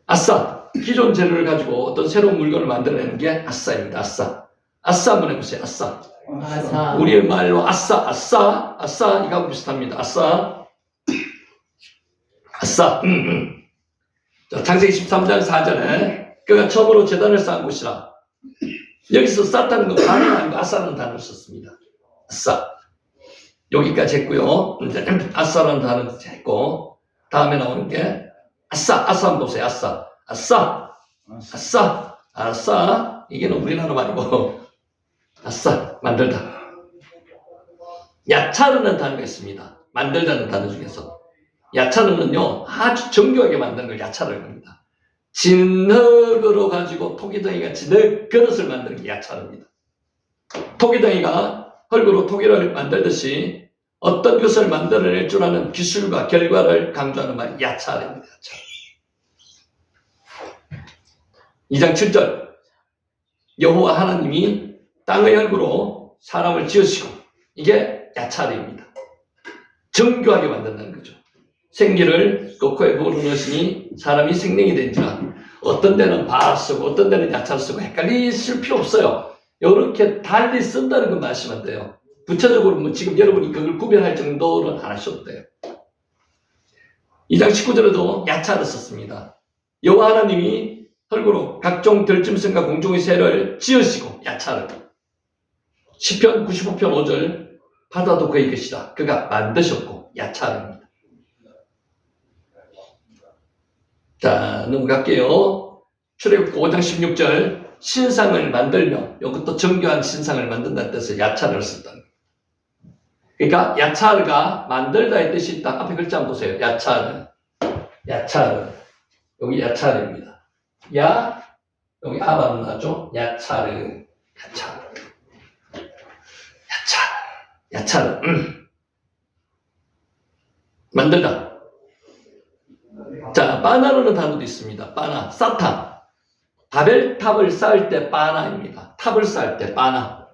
아싸. 기존 재료를 가지고 어떤 새로운 물건을 만들어내는 게 아싸입니다. 아싸 한번 해보세요. 아싸. 아싸. 우리의 말로 아싸 이거하고 비슷합니다. 아싸. 자, 창세기 13장 4절에 그가 처음으로 제단을 쌓은 곳이라. 여기서 쌓다는 건 반은 아니고 아싸라는 단어를 썼습니다. 아싸. 여기까지 했고요. 이제 아싸라는 단어를 했고 다음에 나오는 게 아싸 한번 보세요. 아싸. 이게는 우리나라 말이고 아싸 만들다. 야차르는 단어가 있습니다. 만들다는 단어 중에서 야차르는요 아주 정교하게 만드는 걸 야차르를 합니다. 진흙으로 가지고 토기덩이가 진흙 그릇을 만드는 게 야차르입니다. 토기덩이가 흙으로 토기를 만들듯이 어떤 것을 만들어낼 줄 아는 기술과 결과를 강조하는 말이 야차르입니다. 2장 7절 여호와 하나님이 땅의 흙으로 사람을 지으시고 이게 야차르입니다. 정교하게 만든다는 거죠. 생기를 그 코에 불어넣으시니 사람이 생명이 된지라. 어떤 데는 바 쓰고 어떤 데는 야차를 쓰고 헷갈리실 필요 없어요. 이렇게 달리 쓴다는 건 말씀하면 돼요. 구체적으로 뭐 지금 여러분이 그걸 구별할 정도는 안 하셔도 돼요. 2장 19절에도 야차를 썼습니다. 여호와 하나님이 흙으로 각종 들짐승과 공중의 새를 지으시고 야차를. 시편 95편 5절 바다도 그의 것이다. 그가 만드셨고 야차입니다. 자, 넘어갈게요. 출애굽기 5장 16절 신상을 만들며 이것도 정교한 신상을 만든다는 뜻에서 야차를 썼다. 그러니까 야차르가 만들다의 뜻이 있다. 앞에 글자 한번 보세요. 야차르. 여기 야차르입니다. 여기 아바는 나죠? 야차르. 만들다. 자, 바나라는 단어도 있습니다. 바나, 사탄. 바벨탑을 쌓을 때 바나입니다. 탑을 쌓을 때 바나.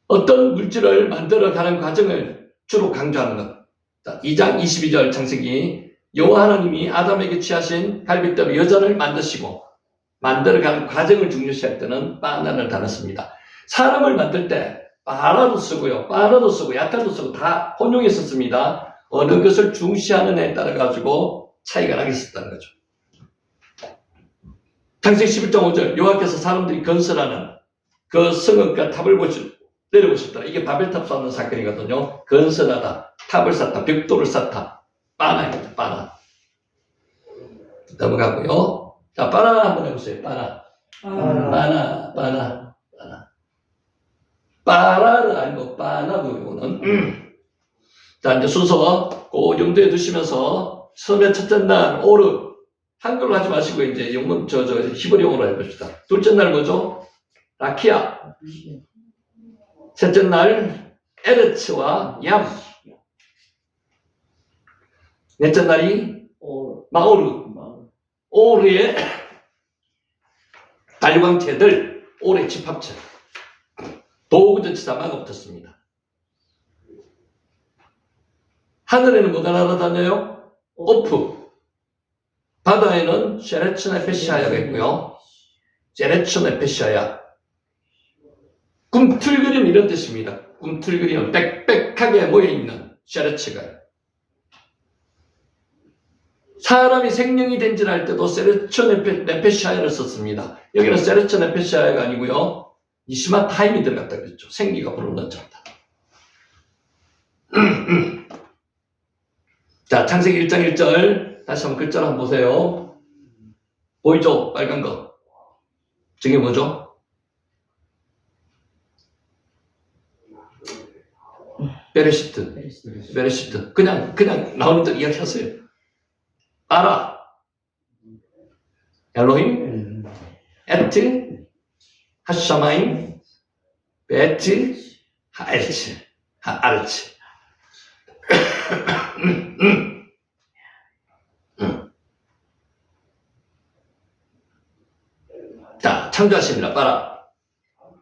어떤 물질을 만들어가는 과정을 주로 강조하는 것. 자, 2장 22절 창세기 여호와 하나님이 아담에게 취하신 갈빗대로 여자를 만드시고 만들어가는 과정을 중요시할 때는 바나를 달았습니다. 사람을 만들 때 바라도 쓰고요, 바나도 쓰고 야타도 쓰고 다 혼용해 썼습니다. 어느 것을 중시하느냐에 따라 가지고 차이가 나겠었다는 거죠. 창세기 11장 5절 여호와께서 사람들이 건설하는 그 성읍과 탑을 내려보셨더라. 이게 바벨탑 쌓는 사건이거든요. 건설하다, 탑을 쌓다, 벽돌을 쌓다. 바나입니다. 바나. 넘어가고요. 자, 바나 한번 해보세요. 바나. 바나. 바라를 아니고 바나고 이거는. 자, 이제 순서 그 염두에 두시면서 처음에 첫째 날 오르 한글로 하지 마시고 이제 영문 히브리어로 해봅시다. 둘째 날 뭐죠? 라키아. 셋째 날 에르츠와 얌. 넷째 날이 마오르. 오르의 달광체들, 오르의 집합체. 도구전치사마가 붙었습니다. 하늘에는 뭐가 날아다녀요? 오프. 바다에는 쉐레츠네페시아야가 있고요. 쉐레츠네페시아야. 꿈틀그림 이런 뜻입니다. 꿈틀그림은 빽빽하게 모여있는 쉐레츠가. 사람이 생명이 된지를 때도 세르츠네페시아야를 썼습니다. 여기는 세르츠네페시아야가 아니고요. 니시마 타임이 들어갔다 그랬죠. 생기가 불어넣었다. 자, 창세기 1장 1절 다시 한번 글자를 한번 보세요. 보이죠? 빨간 거. 저게 뭐죠? 베레시트. 그냥 나오는 대로 이야기하세요. 아라, 엘로힘, 에트, 하샤마임, 베트, 하엘츠. 자, 창조하십니다. 봐라.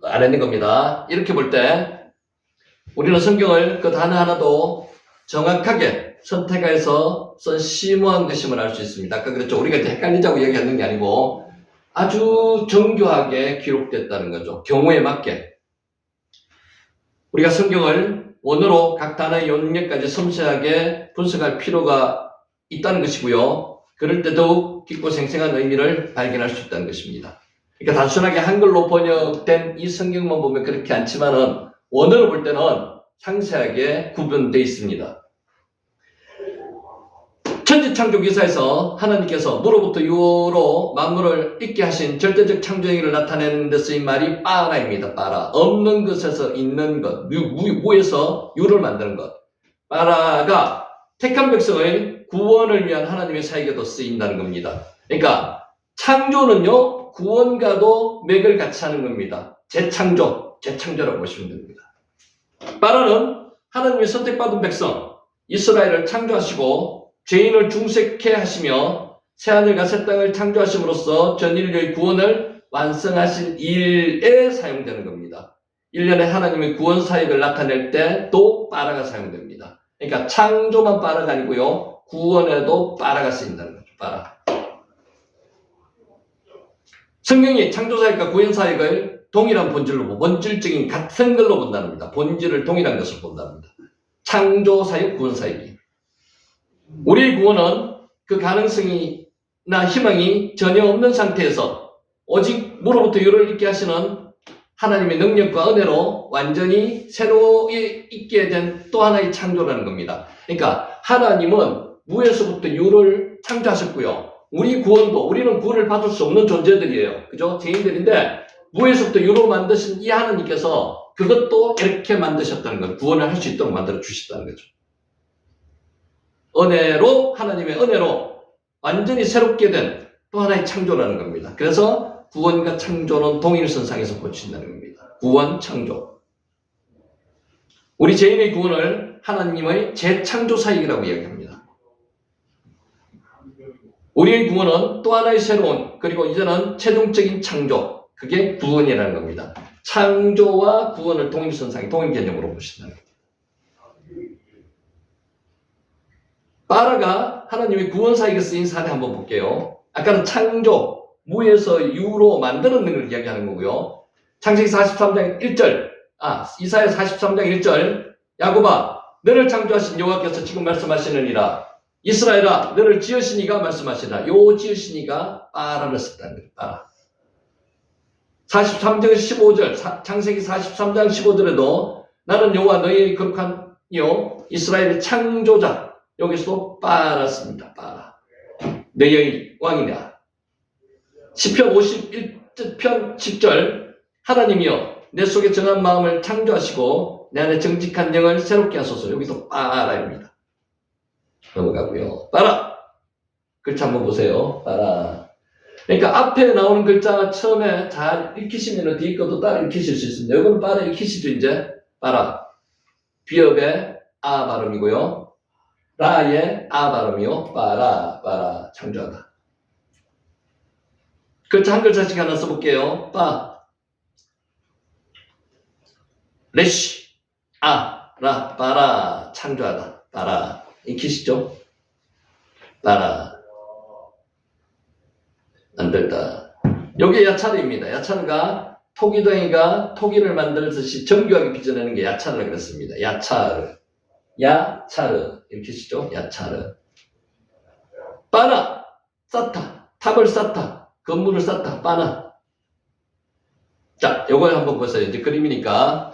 아래 있는 겁니다. 이렇게 볼 때 우리는 성경을 그 단어 하나도 정확하게 선택해서 쓴 심오한 것임을 알 수 있습니다. 아까 그랬죠. 우리가 이제 헷갈리자고 얘기하는 게 아니고 아주 정교하게 기록됐다는 거죠. 경우에 맞게. 우리가 성경을 원어로 각 단어의 용력까지 섬세하게 분석할 필요가 있다는 것이고요. 그럴 때 더욱 깊고 생생한 의미를 발견할 수 있다는 것입니다. 그러니까 단순하게 한글로 번역된 이 성경만 보면 그렇게 않지만은 원어로 볼 때는 상세하게 구분되어 있습니다. 천지창조기사에서 하나님께서 무로부터 유로 만물을 있게 하신 절대적 창조행위를 나타내는 데 쓰인 말이 빠라입니다. 빠라. 없는 것에서 있는 것, 무에서 유를 만드는 것. 빠라가 택한 백성의 구원을 위한 하나님의 사역에도 쓰인다는 겁니다. 그러니까 창조는요, 구원과도 맥을 같이 하는 겁니다. 재창조라고 보시면 됩니다. 빠라는 하나님의 선택받은 백성, 이스라엘을 창조하시고 죄인을 중생케 하시며 새하늘과 새 땅을 창조하심으로써 전 인류의 구원을 완성하신 일에 사용되는 겁니다. 1년에 하나님의 구원 사역을 나타낼 때 또 빠라가 사용됩니다. 그러니까 창조만 빠라가 아니고요, 구원에도 빠라가 쓰인다는 거죠. 빠라. 성경이 창조사역과 구원사역을 동일한 본질로 보고 본질적인 같은 걸로 본답니다. 본질을 동일한 것을 본답니다. 창조사역, 구원사역이. 우리의 구원은 그 가능성이나 희망이 전혀 없는 상태에서 오직 무로부터 유를 있게 하시는 하나님의 능력과 은혜로 완전히 새로 있게 된 또 하나의 창조라는 겁니다. 그러니까 하나님은 무에서부터 유를 창조하셨고요. 우리는 구원을 받을 수 없는 존재들이에요. 그죠? 죄인들인데 무에서부터 유로 만드신 이 하나님께서 그것도 이렇게 만드셨다는 걸, 구원을 할 수 있도록 만들어 주셨다는 거죠. 하나님의 은혜로 완전히 새롭게 된 또 하나의 창조라는 겁니다. 그래서 구원과 창조는 동일선상에서 고친다는 겁니다. 구원, 창조. 우리 죄인의 구원을 하나님의 재창조 사역이라고 이야기합니다. 우리의 구원은 또 하나의 새로운, 그리고 이제는 최종적인 창조, 그게 구원이라는 겁니다. 창조와 구원을 동일 개념으로 보신다는 겁니다. 바라가 하나님의 구원사에게 쓰인 사례 한번 볼게요. 아까는 창조, 무에서 유로 만들어낸 걸 이야기하는 거고요. 창세기 43장 1절, 이사야 43장 1절, 야곱아, 너를 창조하신 여호와께서 지금 말씀하시느니라. 이스라엘아, 너를 지으시니가 말씀하시라. 요 지으시니가 바라를 썼다는 거예요. 바라. 43장 15절, 창세기 43장 15절에도 나는 여호와 너희의 거룩한 요 이스라엘의 창조자. 여기서도 바라 씁니다. 바라. 너희의 왕이냐. 시편 51편 10절, 하나님이여 내 속에 정한 마음을 창조하시고 내 안에 정직한 영을 새롭게 하소서. 여기도 바라입니다. 넘어가고요. 바라. 글자 한번 보세요. 바라. 그러니까 앞에 나오는 글자 처음에 잘 읽히시면 뒤에 것도 따라 읽히실 수 있습니다. 이거는 바라 읽히시죠, 이제. 바라. 비읍의 아 발음이고요. 라의 아 발음이요. 바라. 창조하다. 글자 한 글자씩 하나 써볼게요. 레시, 라, 바라, 창조하다. 바라. 익히시죠? 바라. 만들다. 요게 야차르입니다. 야차르가 토기덩이가 토기를 만들듯이 정교하게 빚어내는 게 야차르라 그랬습니다. 야차르. 읽히시죠? 야차르. 바나, 쌓다. 탑을 쌓다. 건물을 쌓다. 바나. 자, 요거 한번 보세요. 이제 그림이니까.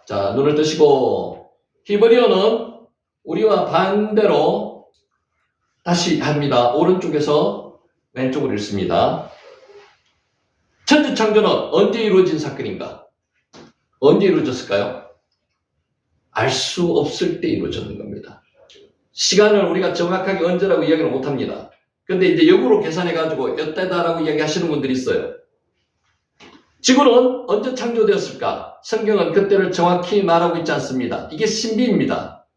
자, 눈을 뜨시고, 히브리어는 우리와 반대로 다시 합니다. 오른쪽에서 왼쪽으로 읽습니다. 천지창조는 언제 이루어진 사건인가? 언제 이루어졌을까요? 알 수 없을 때 이루어졌는 겁니다. 시간을 우리가 정확하게 언제라고 이야기를 못합니다. 근데 이제 역으로 계산해가지고 이때다라고 이야기하시는 분들이 있어요. 지구는 언제 창조되었을까? 성경은 그때를 정확히 말하고 있지 않습니다. 이게 신비입니다.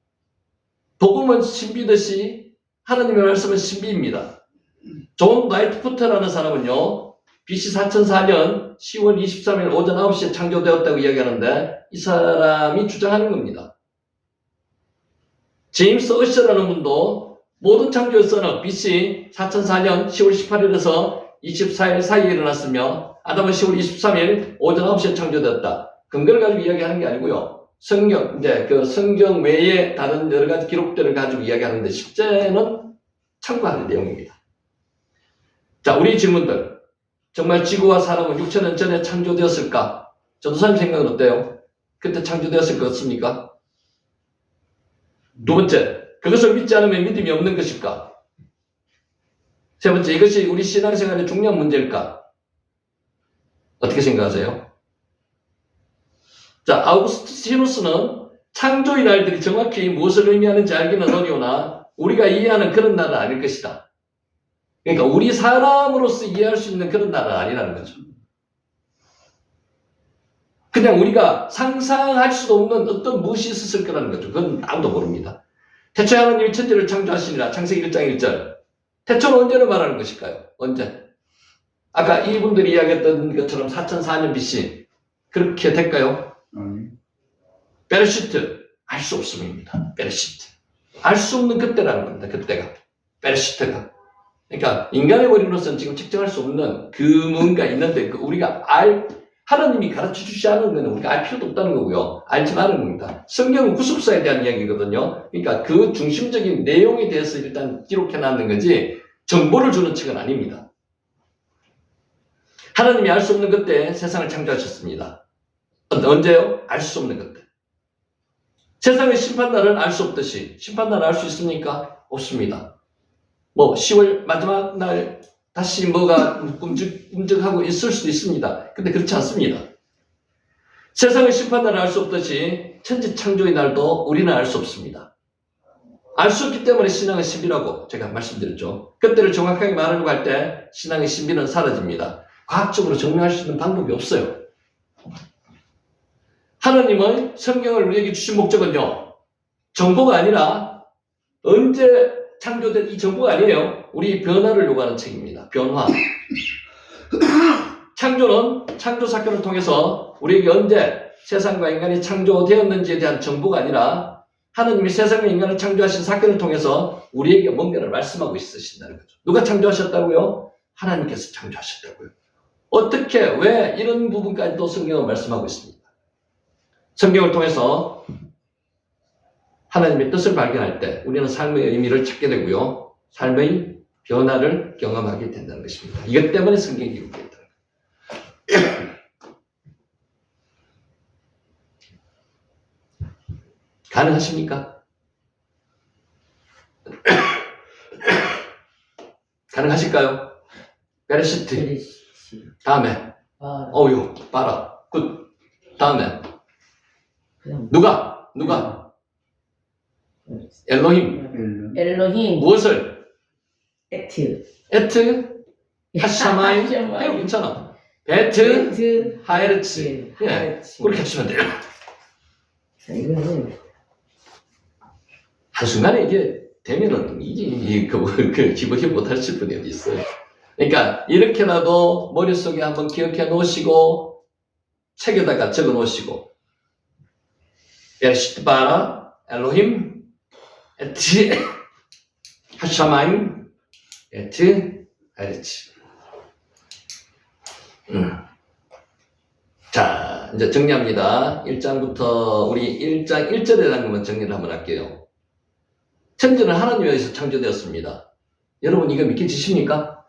복음은 신비듯이 하나님의 말씀은 신비입니다. 존 라이트푸트라는 사람은요, BC 4004년 10월 23일 오전 9시에 창조되었다고 이야기하는데 이 사람이 주장하는 겁니다. 제임스 어셔라는 분도 모든 창조 역사는 BC 4004년 10월 18일에서 24일 사이에 일어났으며 아담은 10월 23일 오전 9시에 창조되었다. 근거를 가지고 이야기하는 게 아니고요. 성경 외에 다른 여러 가지 기록들을 가지고 이야기하는데 실제는 참고하는 내용입니다. 자, 우리 질문들. 정말 지구와 사람은 6천년 전에 창조되었을까? 전도사님 생각은 어때요? 그때 창조되었을 것 같습니까? 두 번째, 그것을 믿지 않으면 믿음이 없는 것일까? 세 번째, 이것이 우리 신앙생활의 중요한 문제일까? 어떻게 생각하세요? 자, 아우구스티누스는 창조의 날들이 정확히 무엇을 의미하는지 알기는 어려우나 우리가 이해하는 그런 날은 아닐 것이다. 그러니까 우리 사람으로서 이해할 수 있는 그런 날은 아니라는 거죠. 그냥 우리가 상상할 수도 없는 어떤 무엇이 있었을 거라는 거죠. 그건 아무도 모릅니다. 태초에 하나님이 천지를 창조하시니라. 창세기 1장 1절. 태초는 언제를 말하는 것일까요? 언제? 아까 이분들이 이야기했던 것처럼 4004년 BC. 그렇게 될까요? 베르시트. 알 수 없음입니다. 베르시트. 알 수 없는 그때라는 겁니다. 그때가. 베르시트가. 그러니까 인간의 머리로서는 지금 측정할 수 없는 그 뭔가 있는데 우리가 하나님이 가르쳐 주지 않은 것은 우리가 알 필요도 없다는 거고요. 알지 말은 겁니다. 성경은 구속사에 대한 이야기거든요. 그러니까 그 중심적인 내용에 대해서 일단 기록해 놨는 거지 정보를 주는 책은 아닙니다. 하나님이 알 수 없는 그때 세상을 창조하셨습니다. 언제요? 알 수 없는 그때. 세상의 심판날은 알 수 없듯이 심판날을 알 수 있습니까? 없습니다. 10월 마지막 날 다시 뭐가 움직하고 있을 수도 있습니다. 근데 그렇지 않습니다. 세상의 심판날을 알 수 없듯이 천지 창조의 날도 우리는 알 수 없습니다. 알 수 없기 때문에 신앙은 신비라고 제가 말씀드렸죠. 그때를 정확하게 말하려고 할 때 신앙의 신비는 사라집니다. 과학적으로 증명할 수 있는 방법이 없어요. 하나님의 성경을 우리에게 주신 목적은요, 정보가 아니라 언제 창조된 이 정보가 아니에요. 우리 변화를 요구하는 책입니다. 변화. 창조는 창조 사건을 통해서 우리에게 언제 세상과 인간이 창조되었는지에 대한 정보가 아니라 하나님이 세상과 인간을 창조하신 사건을 통해서 우리에게 뭔가를 말씀하고 있으신다는 거죠. 누가 창조하셨다고요? 하나님께서 창조하셨다고요. 어떻게, 왜 이런 부분까지도 성경은 말씀하고 있습니다. 성경을 통해서 하나님의 뜻을 발견할 때 우리는 삶의 의미를 찾게 되고요. 삶의 변화를 경험하게 된다는 것입니다. 이것 때문에 성경이 기록되어 있다. 가능하십니까? 가능하실까요? 베레시트. 베레시트. 다음에 아, 어유 봐라 굿. 다음에 그냥 누가 엘로힘 엘로힘, 무엇을 에트, 에트 하샤마임 해요. 괜찮아. 베트 베트, 하에르츠. 예, 하에르츠. 그렇게 하시면 돼요. 이거는 한순간에 이게 되면은 이게 그 집어지 못하실 분이 어디 있어요. 그러니까 이렇게라도 머릿속에 한번 기억해 놓으시고 책에다가 적어 놓으시고 베레시트 바라 엘로힘 에트 하샤마임 에트 하에르츠. 자, 이제 정리합니다. 1장부터 우리 1장 1절에 대한 것만 정리를 한번 할게요. 천지는 하나님에 의해서 창조되었습니다. 여러분 이거 믿겨지십니까?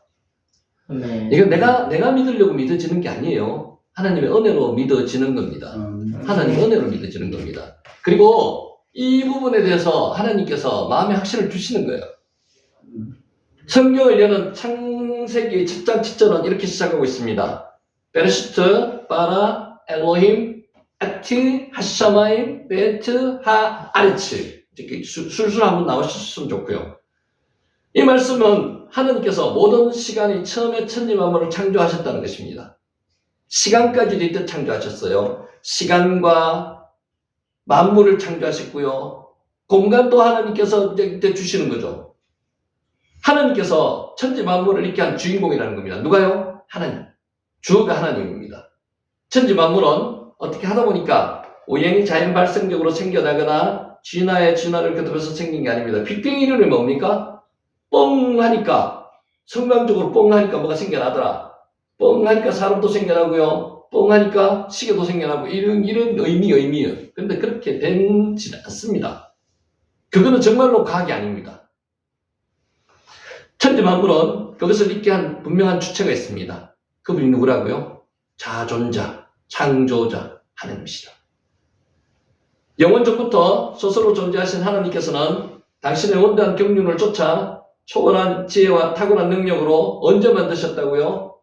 네. 이거 내가 믿으려고 믿어지는 게 아니에요. 하나님의 은혜로 믿어지는 겁니다. 하나님의 은혜로 믿어지는 겁니다. 그리고 이 부분에 대해서 하나님께서 마음의 확신을 주시는 거예요. 성경을 여는 창세기 7장 7절은 이렇게 시작하고 있습니다. 베레시트 바라 엘로힘 에트 하샤마임 베트 하아레츠. 이렇게 술술 한번 나오셨으면 좋고요. 이 말씀은 하나님께서 모든 시간이 처음에 천지 만물을 창조하셨다는 것입니다. 시간까지도 이때 창조하셨어요. 시간과 만물을 창조하셨고요. 공간도 하나님께서 이때 주시는 거죠. 하나님께서 천지 만물을 이렇게 한 주인공이라는 겁니다. 누가요? 하나님. 주가 하나님입니다. 천지 만물은 어떻게 하다 보니까 우연히 자연 발생적으로 생겨나거나 진화의 진화를 거듭해서 생긴 게 아닙니다. 빅뱅 이론이 뭡니까? 뻥 하니까, 성강적으로 뻥 하니까 뭐가 생겨나더라. 뻥 하니까 사람도 생겨나고요. 뻥 하니까 시계도 생겨나고 이런 의미예요. 그런데 그렇게 되지 않습니다. 그거는 정말로 과학이 아닙니다. 천지 만물은 그것을 있게 한 분명한 주체가 있습니다. 그분이 누구라고요? 자존자, 창조자 하나님이시다. 영원전부터 스스로 존재하신 하나님께서는 당신의 원대한 경륜을 쫓아 초월한 지혜와 탁월한 능력으로 언제 만드셨다고요?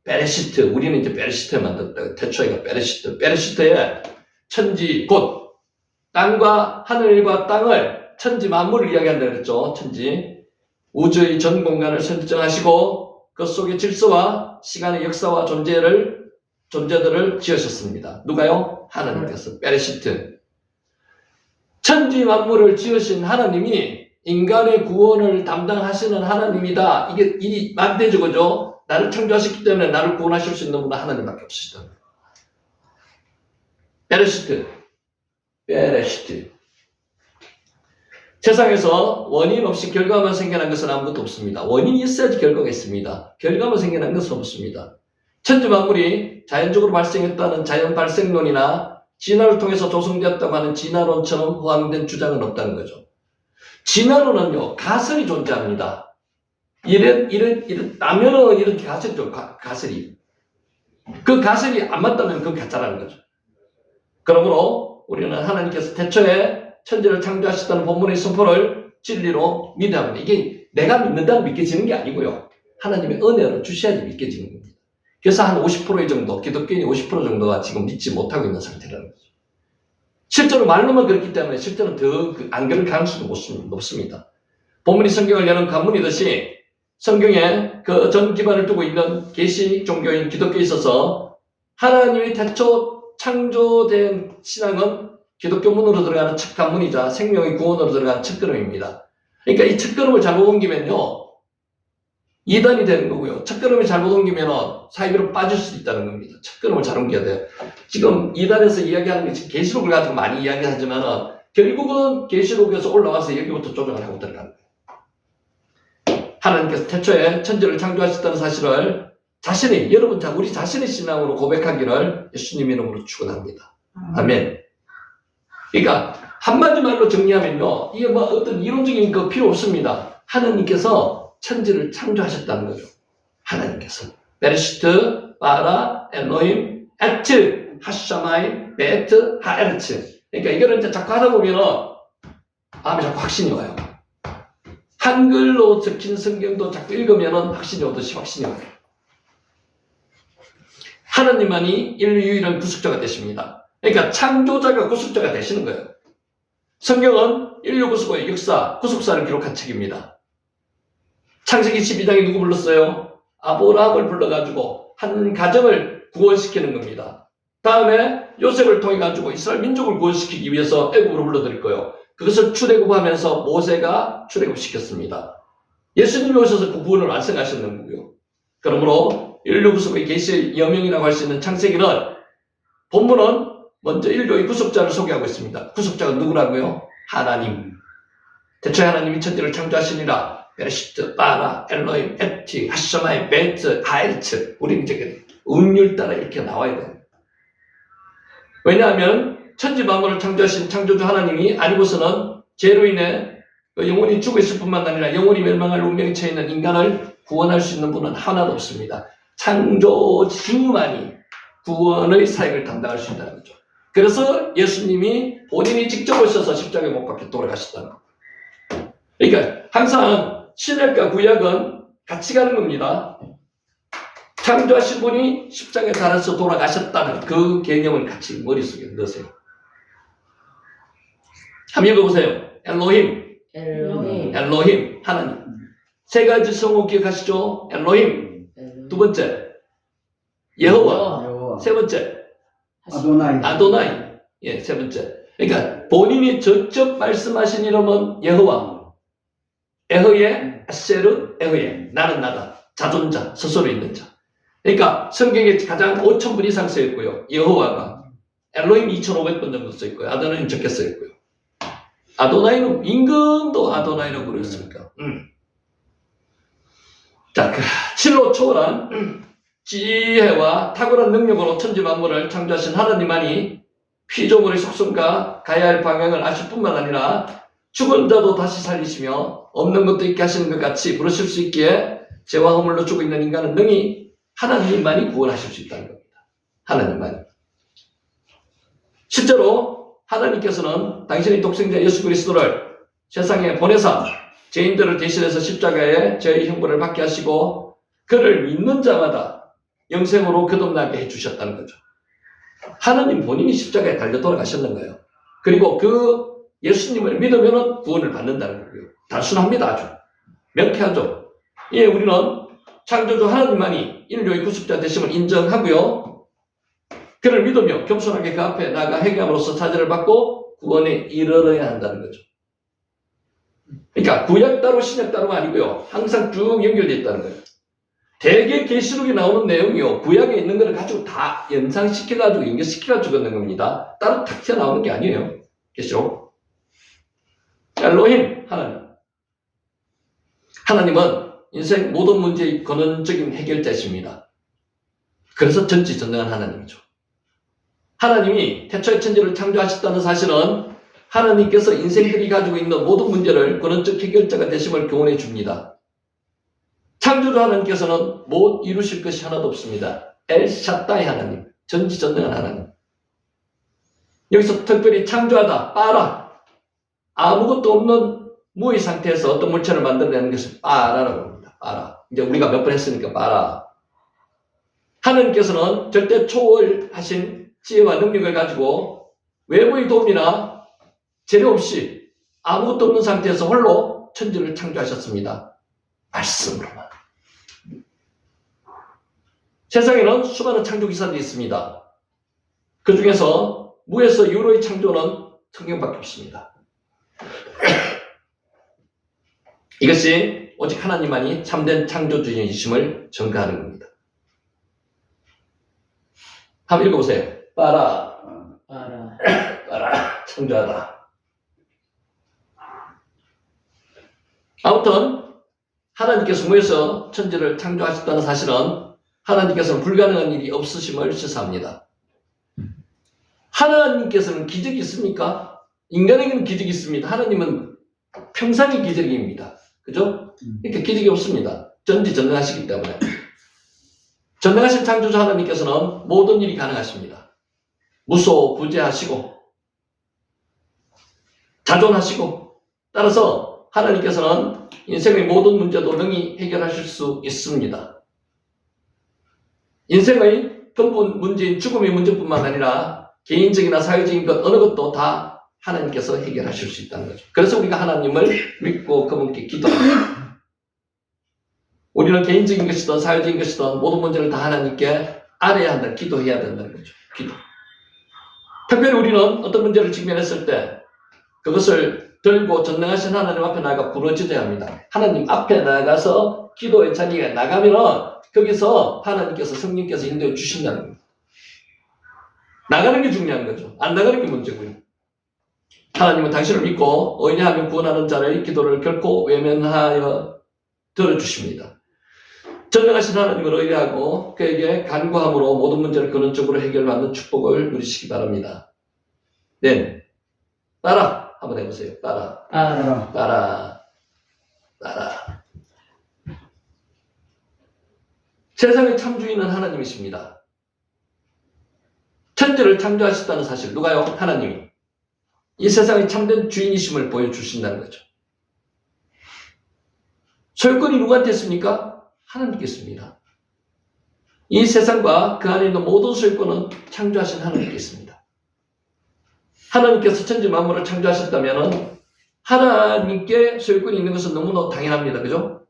베레시트. 우리는 이제 베레시트에 만들었다고. 태초에가 베레시트. 베레시트에 천지 곧 땅과 하늘과 땅을 천지 만물을 이야기한다 그랬죠. 천지. 우주의 전 공간을 설정하시고 그 속의 질서와 시간의 역사와 존재들을 지으셨습니다. 누가요? 하나님께서. 베레시트. 천지 만물을 지으신 하나님이 인간의 구원을 담당하시는 하나님이다. 이게 이 만대적이죠. 나를 창조하셨기 때문에 나를 구원하실 수 있는 분은 하나님밖에 없으시다. 베레시트. 세상에서 원인 없이 결과만 생겨난 것은 아무것도 없습니다. 원인이 있어야지 결과가 있습니다. 결과만 생겨난 것은 없습니다. 천지 만물이 자연적으로 발생했다는 자연 발생론이나 진화를 통해서 조성되었다고 하는 진화론처럼 호황된 주장은 없다는 거죠. 진화론은요, 가설이 존재합니다. 라면은 이런 가설이죠, 가설이. 그 가설이 안 맞다면 그건 가짜라는 거죠. 그러므로 우리는 하나님께서 태초에 천지를 창조하셨다는 본문의 선포를 진리로 믿어야 합니다. 이게 내가 믿는다고 믿겨지는 게 아니고요. 하나님의 은혜로 주셔야지 믿겨지는 겁니다. 그래서 한 50% 정도, 기독교인이 50% 정도가 지금 믿지 못하고 있는 상태라는 거죠. 실제로 말로만 그렇기 때문에 실제로는 더 안 그럴 가능성도 높습니다. 본문이 성경을 여는 관문이듯이 성경에 그 전 기반을 두고 있는 계시 종교인 기독교에 있어서 하나님의 태초 창조된 신앙은 기독교 문으로 들어가는 첫 관문이자 생명의 구원으로 들어가는 첫걸음입니다. 그러니까 이 첫걸음을 잘못 옮기면요, 이단이 되는 거고요. 첫걸음을 잘못 옮기면 사이비로 빠질 수도 있다는 겁니다. 첫걸음을 잘 옮겨야 돼요. 지금 이단에서 이야기하는 게 지금 계시록을 가지고 많이 이야기하지만 결국은 계시록에서 올라와서 여기부터 조정을 하고 들어가는 거예요. 하나님께서 태초에 천지를 창조하셨다는 사실을 자신이, 여러분, 우리 자신의 신앙으로 고백하기를 예수님 이름으로 축원합니다. 아멘. 그러니까 한마디 말로 정리하면요, 이게 뭐 어떤 이론적인 거 필요 없습니다. 하나님께서 천지를 창조하셨다는 거죠. 하나님께서 베르시트, 바라, 엘로힘, 에트, 하샤마이, 베트, 하에르츠. 그러니까 이거를 이제 자꾸 하다 보면은 마음에 자꾸 확신이 와요. 한글로 적힌 성경도 자꾸 읽으면은 확신이 오듯이 확신이 와요. 하나님만이 인류 유일한 구속자가 되십니다. 그러니까 창조자가 구속자가 되시는 거예요. 성경은 인류 구속의 역사, 구속사를 기록한 책입니다. 창세기 12장에 누구 불렀어요? 아브라함을 불러가지고 한 가정을 구원시키는 겁니다. 다음에 요셉을 통해 가지고 이스라엘 민족을 구원시키기 위해서 애굽으로 불러들일 거예요. 그것을 출애굽하면서 모세가 출애굽시켰습니다. 예수님이 오셔서 그 구원을 완성하셨는 거고요. 그러므로 인류 구속의 계시의 여명이라고 할 수 있는 창세기는 본문은 먼저 인류의 구속자를 소개하고 있습니다. 구속자가 누구라고요? 하나님. 태초에 하나님이 천지를 창조하시니라. 베르시트, 바라, 엘로힘, 에티, 하샤마이, 베트, 하엘츠. 우리는 이제 음률 따라 이렇게 나와야 돼요. 왜냐하면 천지 만물을 창조하신 창조주 하나님이 아니고서는 죄로 인해 영혼이 죽어 있을 뿐만 아니라 영혼이 멸망할 운명에 처해 있는 인간을 구원할 수 있는 분은 하나도 없습니다. 창조주만이 구원의 사역을 담당할 수 있다는 거죠. 그래서 예수님이 본인이 직접 오셔서 십자가에 못 박혀 돌아가셨다는 거예요. 그러니까 항상 신약과 구약은 같이 가는 겁니다. 창조하신 분이 십자가에 달아서 돌아가셨다는 그 개념을 같이 머릿속에 넣으세요. 한번 읽어보세요. 엘로힘, 엘로힘. 엘로힘, 하나님. 세 가지 성호 기억하시죠? 엘로힘. 두 번째, 여호와. 여호와. 세 번째, 아도나이. 아도나이. 예, 세 번째. 그러니까 본인이 직접 말씀하신 이름은 여호와. 에허예, 아세르, 에허예. 나는 나다. 자존자, 스스로 있는 자. 그러니까 성경에 가장 5,000분 이상 쓰였고요. 여호와가 엘로힘 2,500번 정도 쓰였고요. 아도나이는 적게 쓰였고요. 아도나이는 임금도 아도나이라고 그랬으니까. 자, 그 진로 초월한 지혜와 탁월한 능력으로 천지 만물을 창조하신 하나님만이 피조물의 속성과 가야 할 방향을 아실 뿐만 아니라 죽은 자도 다시 살리시며 없는 것도 있게 하시는 것 같이 부르실 수 있기에 죄와 허물로 죽어 있는 인간은 능히 하나님만이 구원하실 수 있다는 겁니다. 하나님만이. 실제로 하나님께서는 당신의 독생자 예수 그리스도를 세상에 보내사 죄인들을 대신해서 십자가에 죄의 형벌을 받게 하시고 그를 믿는 자마다 영생으로 거듭나게 해주셨다는 거죠. 하나님 본인이 십자가에 달려 돌아가셨는 거예요. 그리고 그 예수님을 믿으면 구원을 받는다는 거고요. 단순합니다. 아주 명쾌하죠. 예, 우리는 창조주 하나님만이 인류의 구속자 되심을 인정하고요. 그를 믿으며 겸손하게 그 앞에 나아가 회개함으로써 사죄를 받고 구원에 이르러야 한다는 거죠. 그러니까 구약 따로 신약 따로가 아니고요. 항상 쭉 연결되어 있다는 거예요. 대개 계시록에 나오는 내용이요. 구약에 있는 것을 가지고 다 연상시켜가지고 연결시켜가지고 있는 겁니다. 따로 탁 튀어나오는 게 아니에요. 계시록. 엘로힘, 하나님. 하나님은 인생 모든 문제의 근원적인 해결자이십니다. 그래서 전지전능한 하나님이죠. 하나님이 태초에 천지를 창조하셨다는 사실은 하나님께서 인생들이 가지고 있는 모든 문제를 근원적 해결자가 되심을 교훈해 줍니다. 창조주 하나님께서는 못 이루실 것이 하나도 없습니다. 엘샤다이 하나님, 전지전능한 하나님. 여기서 특별히 창조하다, 빠라. 아무것도 없는 무의 상태에서 어떤 물체를 만들어내는 것을 빠라라고 합니다. 빠라. 이제 우리가 몇 번 했으니까 빠라. 하나님께서는 절대 초월하신 지혜와 능력을 가지고 외부의 도움이나 재료 없이 아무것도 없는 상태에서 홀로 천지를 창조하셨습니다. 말씀으로만. 세상에는 수많은 창조기사들이 있습니다. 그 중에서 무에서 유로의 창조는 성경밖에 없습니다. 이것이 오직 하나님만이 참된 창조주이심을 증거하는 겁니다. 한번 읽어보세요. 빠라, 빠라. 빠라, 창조하다. 아무튼 하나님께서 모여서 천지를 창조하셨다는 사실은 하나님께서는 불가능한 일이 없으심을 시사합니다. 하나님께서는 기적이 있습니까? 인간에게는 기적이 있습니다. 하나님은 평상의 기적입니다. 그죠? 이렇게 기적이 없습니다. 전지전능하시기 때문에. 전능하신 창조자 하나님께서는 모든 일이 가능하십니다. 무소부재하시고 자존하시고, 따라서 하나님께서는 인생의 모든 문제도 능히 해결하실 수 있습니다. 인생의 근본 문제인 죽음의 문제뿐만 아니라 개인적이나 사회적인 것 어느 것도 다 하나님께서 해결하실 수 있다는 거죠. 그래서 우리가 하나님을 믿고 그분께 기도합니다. 우리는 개인적인 것이든 사회적인 것이든 모든 문제를 다 하나님께 알아야 한다, 기도해야 된다는 거죠. 기도. 특별히 우리는 어떤 문제를 직면했을 때 그것을 들고 전능하신 하나님 앞에 나아가 부르짖어야 합니다. 하나님 앞에 나가서 기도의 자리에 나가면은 거기서 하나님께서 성령께서 인도해 주신다는 거예요. 나가는 게 중요한 거죠. 안 나가는 게 문제고요. 하나님은 당신을 믿고 의뢰하면 구원하는 자의 기도를 결코 외면하여 들어주십니다. 전능하신 하나님을 의뢰하고 그에게 간구함으로 모든 문제를 근원적으로 해결받는 축복을 누리시기 바랍니다. 네, 따라 한번 해보세요. 따라. 알아. 따라. 따라. 세상의 창조인은 하나님이십니다. 천지를 창조하셨다는 사실, 누가요? 하나님이. 이 세상의 참된 주인이심을 보여주신다는 거죠. 소유권이 누구한테 있습니까? 하나님께 있습니다. 이 세상과 그 안에 있는 모든 소유권은 창조하신 하나님께 있습니다. 하나님께서 천지 만물을 창조하셨다면 하나님께 소유권이 있는 것은 너무나 당연합니다. 그죠?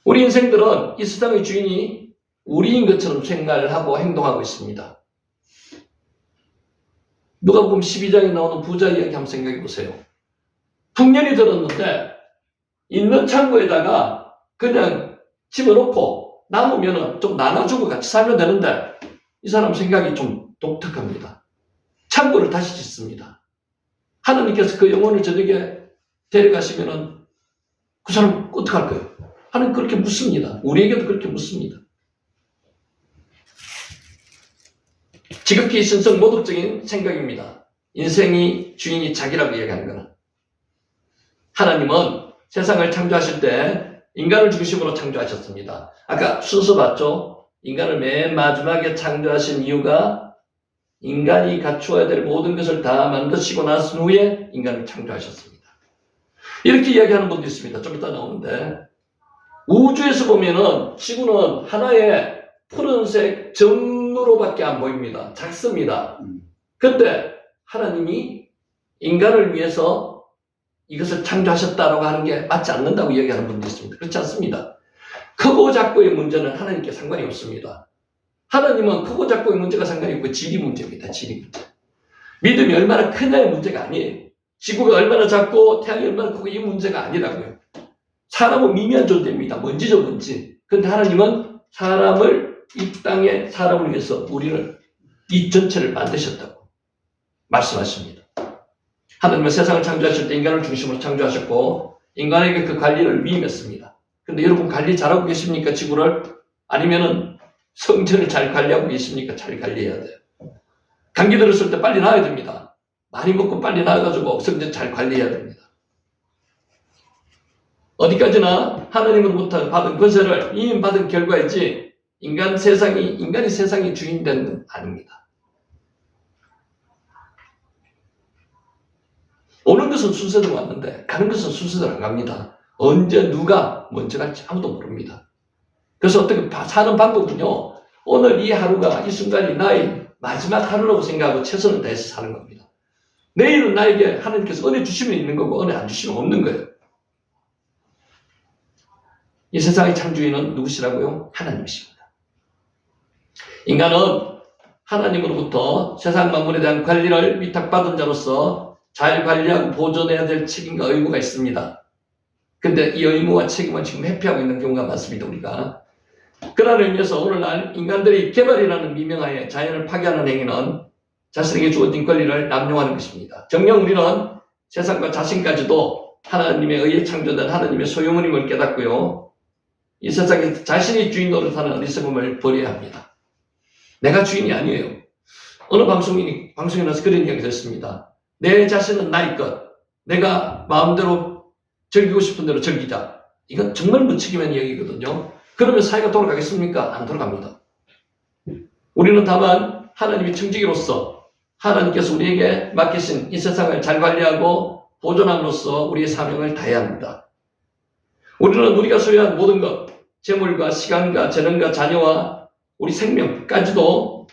우리 인생들은 이 세상의 주인이 우리인 것처럼 생각을 하고 행동하고 있습니다. 누가복음 12장에 나오는 부자 이야기 한번 생각해 보세요. 풍년이 들었는데 있는 창고에다가 그냥 집어넣고 남으면 좀 나눠주고 같이 살면 되는데 이 사람 생각이 좀 독특합니다. 창고를 다시 짓습니다. 하나님께서 그 영혼을 저녁에 데려가시면은 그 사람 어떡할까요? 하나님 그렇게 묻습니다. 우리에게도 그렇게 묻습니다. 지극히 신성 모독적인 생각입니다. 인생이 주인이 자기라고 이야기하는 거는. 하나님은 세상을 창조하실 때 인간을 중심으로 창조하셨습니다. 아까 순서 봤죠? 인간을 맨 마지막에 창조하신 이유가 인간이 갖추어야 될 모든 것을 다 만드시고 나선 후에 인간을 창조하셨습니다. 이렇게 이야기하는 분도 있습니다. 좀 이따 나오는데 우주에서 보면은 지구는 하나의 푸른색 점으로밖에 안 보입니다. 작습니다. 근데 하나님이 인간을 위해서 이것을 창조하셨다라고 하는 게 맞지 않는다고 이야기하는 분도 있습니다. 그렇지 않습니다. 크고 작고의 문제는 하나님께 상관이 없습니다. 하나님은 크고 작고의 문제가 상관이 없고 질이 문제입니다. 질이 문제. 믿음이 얼마나 크냐의 문제가 아니에요. 지구가 얼마나 작고 태양이 얼마나 크고 이 문제가 아니라고요. 사람은 미미한 존재입니다. 먼지죠, 먼지. 그런데 하나님은 사람을 이 땅에 사람을 위해서 우리를 이 전체를 만드셨다고 말씀하십니다. 하나님은 세상을 창조하실 때 인간을 중심으로 창조하셨고 인간에게 그 관리를 위임했습니다. 그런데 여러분 관리 잘하고 계십니까? 지구를? 아니면은 성전을 잘 관리하고 계십니까? 잘 관리해야 돼요. 감기 들었을 때 빨리 나아야 됩니다. 많이 먹고 빨리 나아가지고 성전 잘 관리해야 됩니다. 어디까지나 하나님으로부터 받은 권세를 위임받은 결과이지 인간이 세상의 주인 되는 건 아닙니다. 오는 것은 순서대로 왔는데 가는 것은 순서대로 안 갑니다. 언제 누가 먼저 갈지 아무도 모릅니다. 그래서 어떻게 사는 방법은요. 오늘 이 하루가 이 순간이 나의 마지막 하루라고 생각하고 최선을 다해서 사는 겁니다. 내일은 나에게 하나님께서 은혜 주시면 있는 거고 은혜 안 주시면 없는 거예요. 이 세상의 창조인은 누구시라고요? 하나님이십니다. 인간은 하나님으로부터 세상 만물에 대한 관리를 위탁받은 자로서 잘 관리하고 보존해야 될 책임과 의무가 있습니다. 근데 이 의무와 책임은 지금 회피하고 있는 경우가 많습니다, 우리가. 그런 의미에서 오늘날 인간들이 개발이라는 미명하에 자연을 파괴하는 행위는 자신에게 주어진 권리를 남용하는 것입니다. 정녕 우리는 세상과 자신까지도 하나님에 의해 창조된 하나님의 소유물임을 깨닫고요. 이 세상에 자신이 주인 노릇하는 어리석음을 버려야 합니다. 내가 주인이 아니에요. 어느 방송인이 나서 그런 이야기 했습니다. 내 자신은 나의 것. 내가 마음대로 즐기고 싶은 대로 즐기자. 이건 정말 무책임한 이야기거든요. 그러면 사회가 돌아가겠습니까? 안 돌아갑니다. 우리는 다만 하나님의 청지기로서 하나님께서 우리에게 맡기신 이 세상을 잘 관리하고 보존함으로써 우리의 사명을 다해야 합니다. 우리는 우리가 소유한 모든 것, 재물과 시간과 재능과 자녀와 우리 생명까지도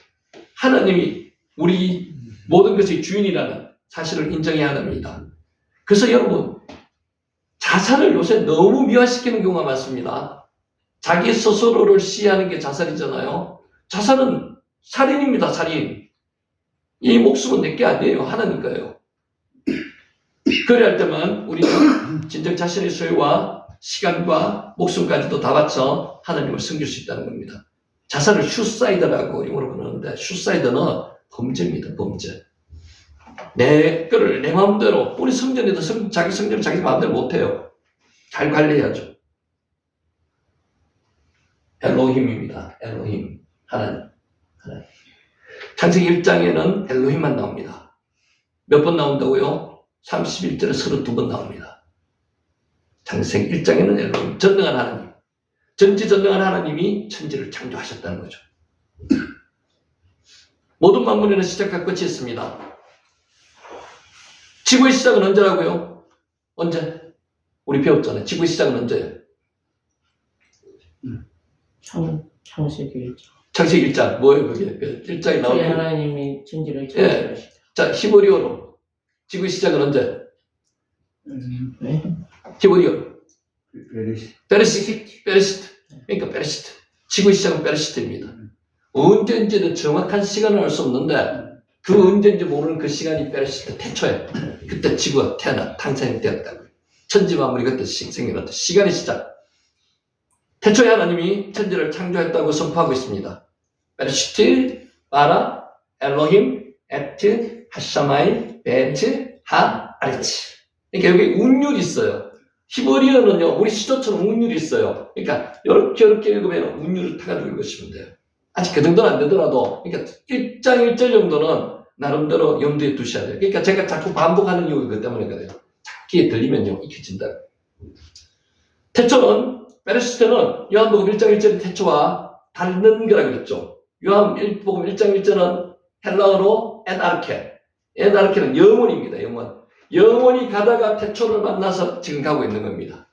하나님이 우리 모든 것의 주인이라는 사실을 인정해야 합니다. 그래서 여러분, 자살을 요새 너무 미화시키는 경우가 많습니다. 자기 스스로를 시해하는 게 자살이잖아요. 자살은 살인입니다, 살인. 이 목숨은 내게 아니에요. 하나님 거예요. 그래야 할 때만 우리는 진정 자신의 소유와 시간과 목숨까지도 다 바쳐 하나님을 섬길 수 있다는 겁니다. 자살을 슈사이드라고 영어로 부르는데 슈사이드는 범죄입니다. 범죄. 내 거를 내 마음대로 우리 성전에도 자기 성전을 자기 마음대로 못해요. 잘 관리해야죠. 엘로힘입니다. 엘로힘. 하나님. 창세기 1장에는 엘로힘만 나옵니다. 몇 번 나온다고요? 31절에 32번 나옵니다. 창세기 1장에는 엘로힘, 전능한 하나님. 전지전능한 하나님이 천지를 창조하셨다는 거죠. 모든 만물에는 시작과 끝이 있습니다. 지구의 시작은 언제라고요? 언제? 우리 배웠잖아요. 지구의 시작은 언제예요? 창세기 1장. 창세기 1장. 뭐예요, 그게? 1장에 나오는. 하나님이 천지를 예. 창조하시다. 자, 히브리어로. 지구의 시작은 언제? 네? 히브리어. 베레시. 베레시트. 그러니까 베레시트. 지구의 시작은 베레시트입니다. 언제인지는 정확한 시간을 알 수 없는데 그 언제인지 모르는 그 시간이 베레시트 태초에 그때 지구가 탄생되었다고요. 천지 만물이 그때 생겨났다. 시간의 시작. 태초에 하나님이 천지를 창조했다고 선포하고 있습니다. 베레시트, 바라, 엘로힘, 에트, 하샤마이, 베트, 하, 아레치. 그러니까 여기 운율이 있어요. 히브리어는요, 우리 시조처럼 운율이 있어요. 그러니까 이렇게 읽으면 운율을 타가지고 읽으시면 돼요. 아직 그 정도는 안 되더라도, 그러니까 1장 1절 정도는 나름대로 염두에 두셔야 돼요. 그러니까 제가 자꾸 반복하는 이유가 그 때문에 그래요. 귀에 들리면요, 익혀진다. 태초는, 베레시트는 요한복음 1장 1절의 태초와 다른 거라고 그랬죠. 요한복음 1장 1절은 헬라어로 에나르케. 에나르케는 영원입니다, 영원. 영원히 가다가 태초를 만나서 지금 가고 있는 겁니다.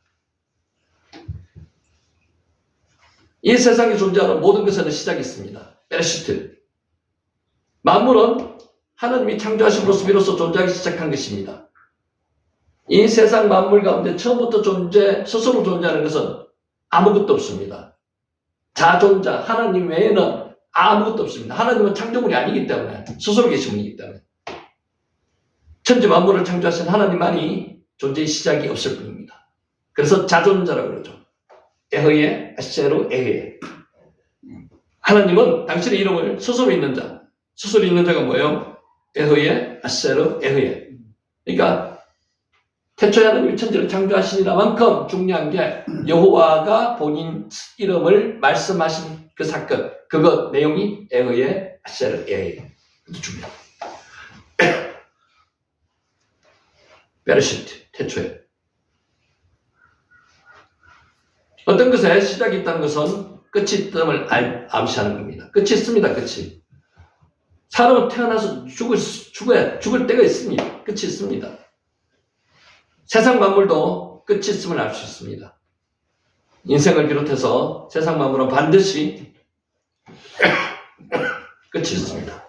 이 세상에 존재하는 모든 것에는 시작이 있습니다. 베레시트. 만물은 하나님이 창조하심으로써 비로소 존재하기 시작한 것입니다. 이 세상 만물 가운데 처음부터 스스로 존재하는 것은 아무것도 없습니다. 자존자, 하나님 외에는 아무것도 없습니다. 하나님은 창조물이 아니기 때문에, 스스로 계신 분이기 때문에. 천지 만물을 창조하신 하나님만이 존재의 시작이 없을 뿐입니다. 그래서 자존자라고 그러죠. 에허예, 아세르, 에헤. 하나님은 당신의 이름을 스스로 있는 자. 스스로 있는 자가 뭐예요? 에허예, 아세르, 에헤. 그러니까 태초에 하나님이 천지를 창조하시니라만큼 중요한 게 여호와가 본인 이름을 말씀하신 그 사건, 그것 내용이 에허예, 아세르, 에헤. 이것도 중요합니다. 베레시트, 태초에. 어떤 것에 시작이 있다는 것은 끝이 있음을 암시하는 겁니다. 끝이 있습니다, 끝이. 사람은 태어나서 죽을 때가 있습니다. 끝이 있습니다. 세상 만물도 끝이 있음을 알 수 있습니다. 인생을 비롯해서 세상 만물은 반드시 끝이 있습니다.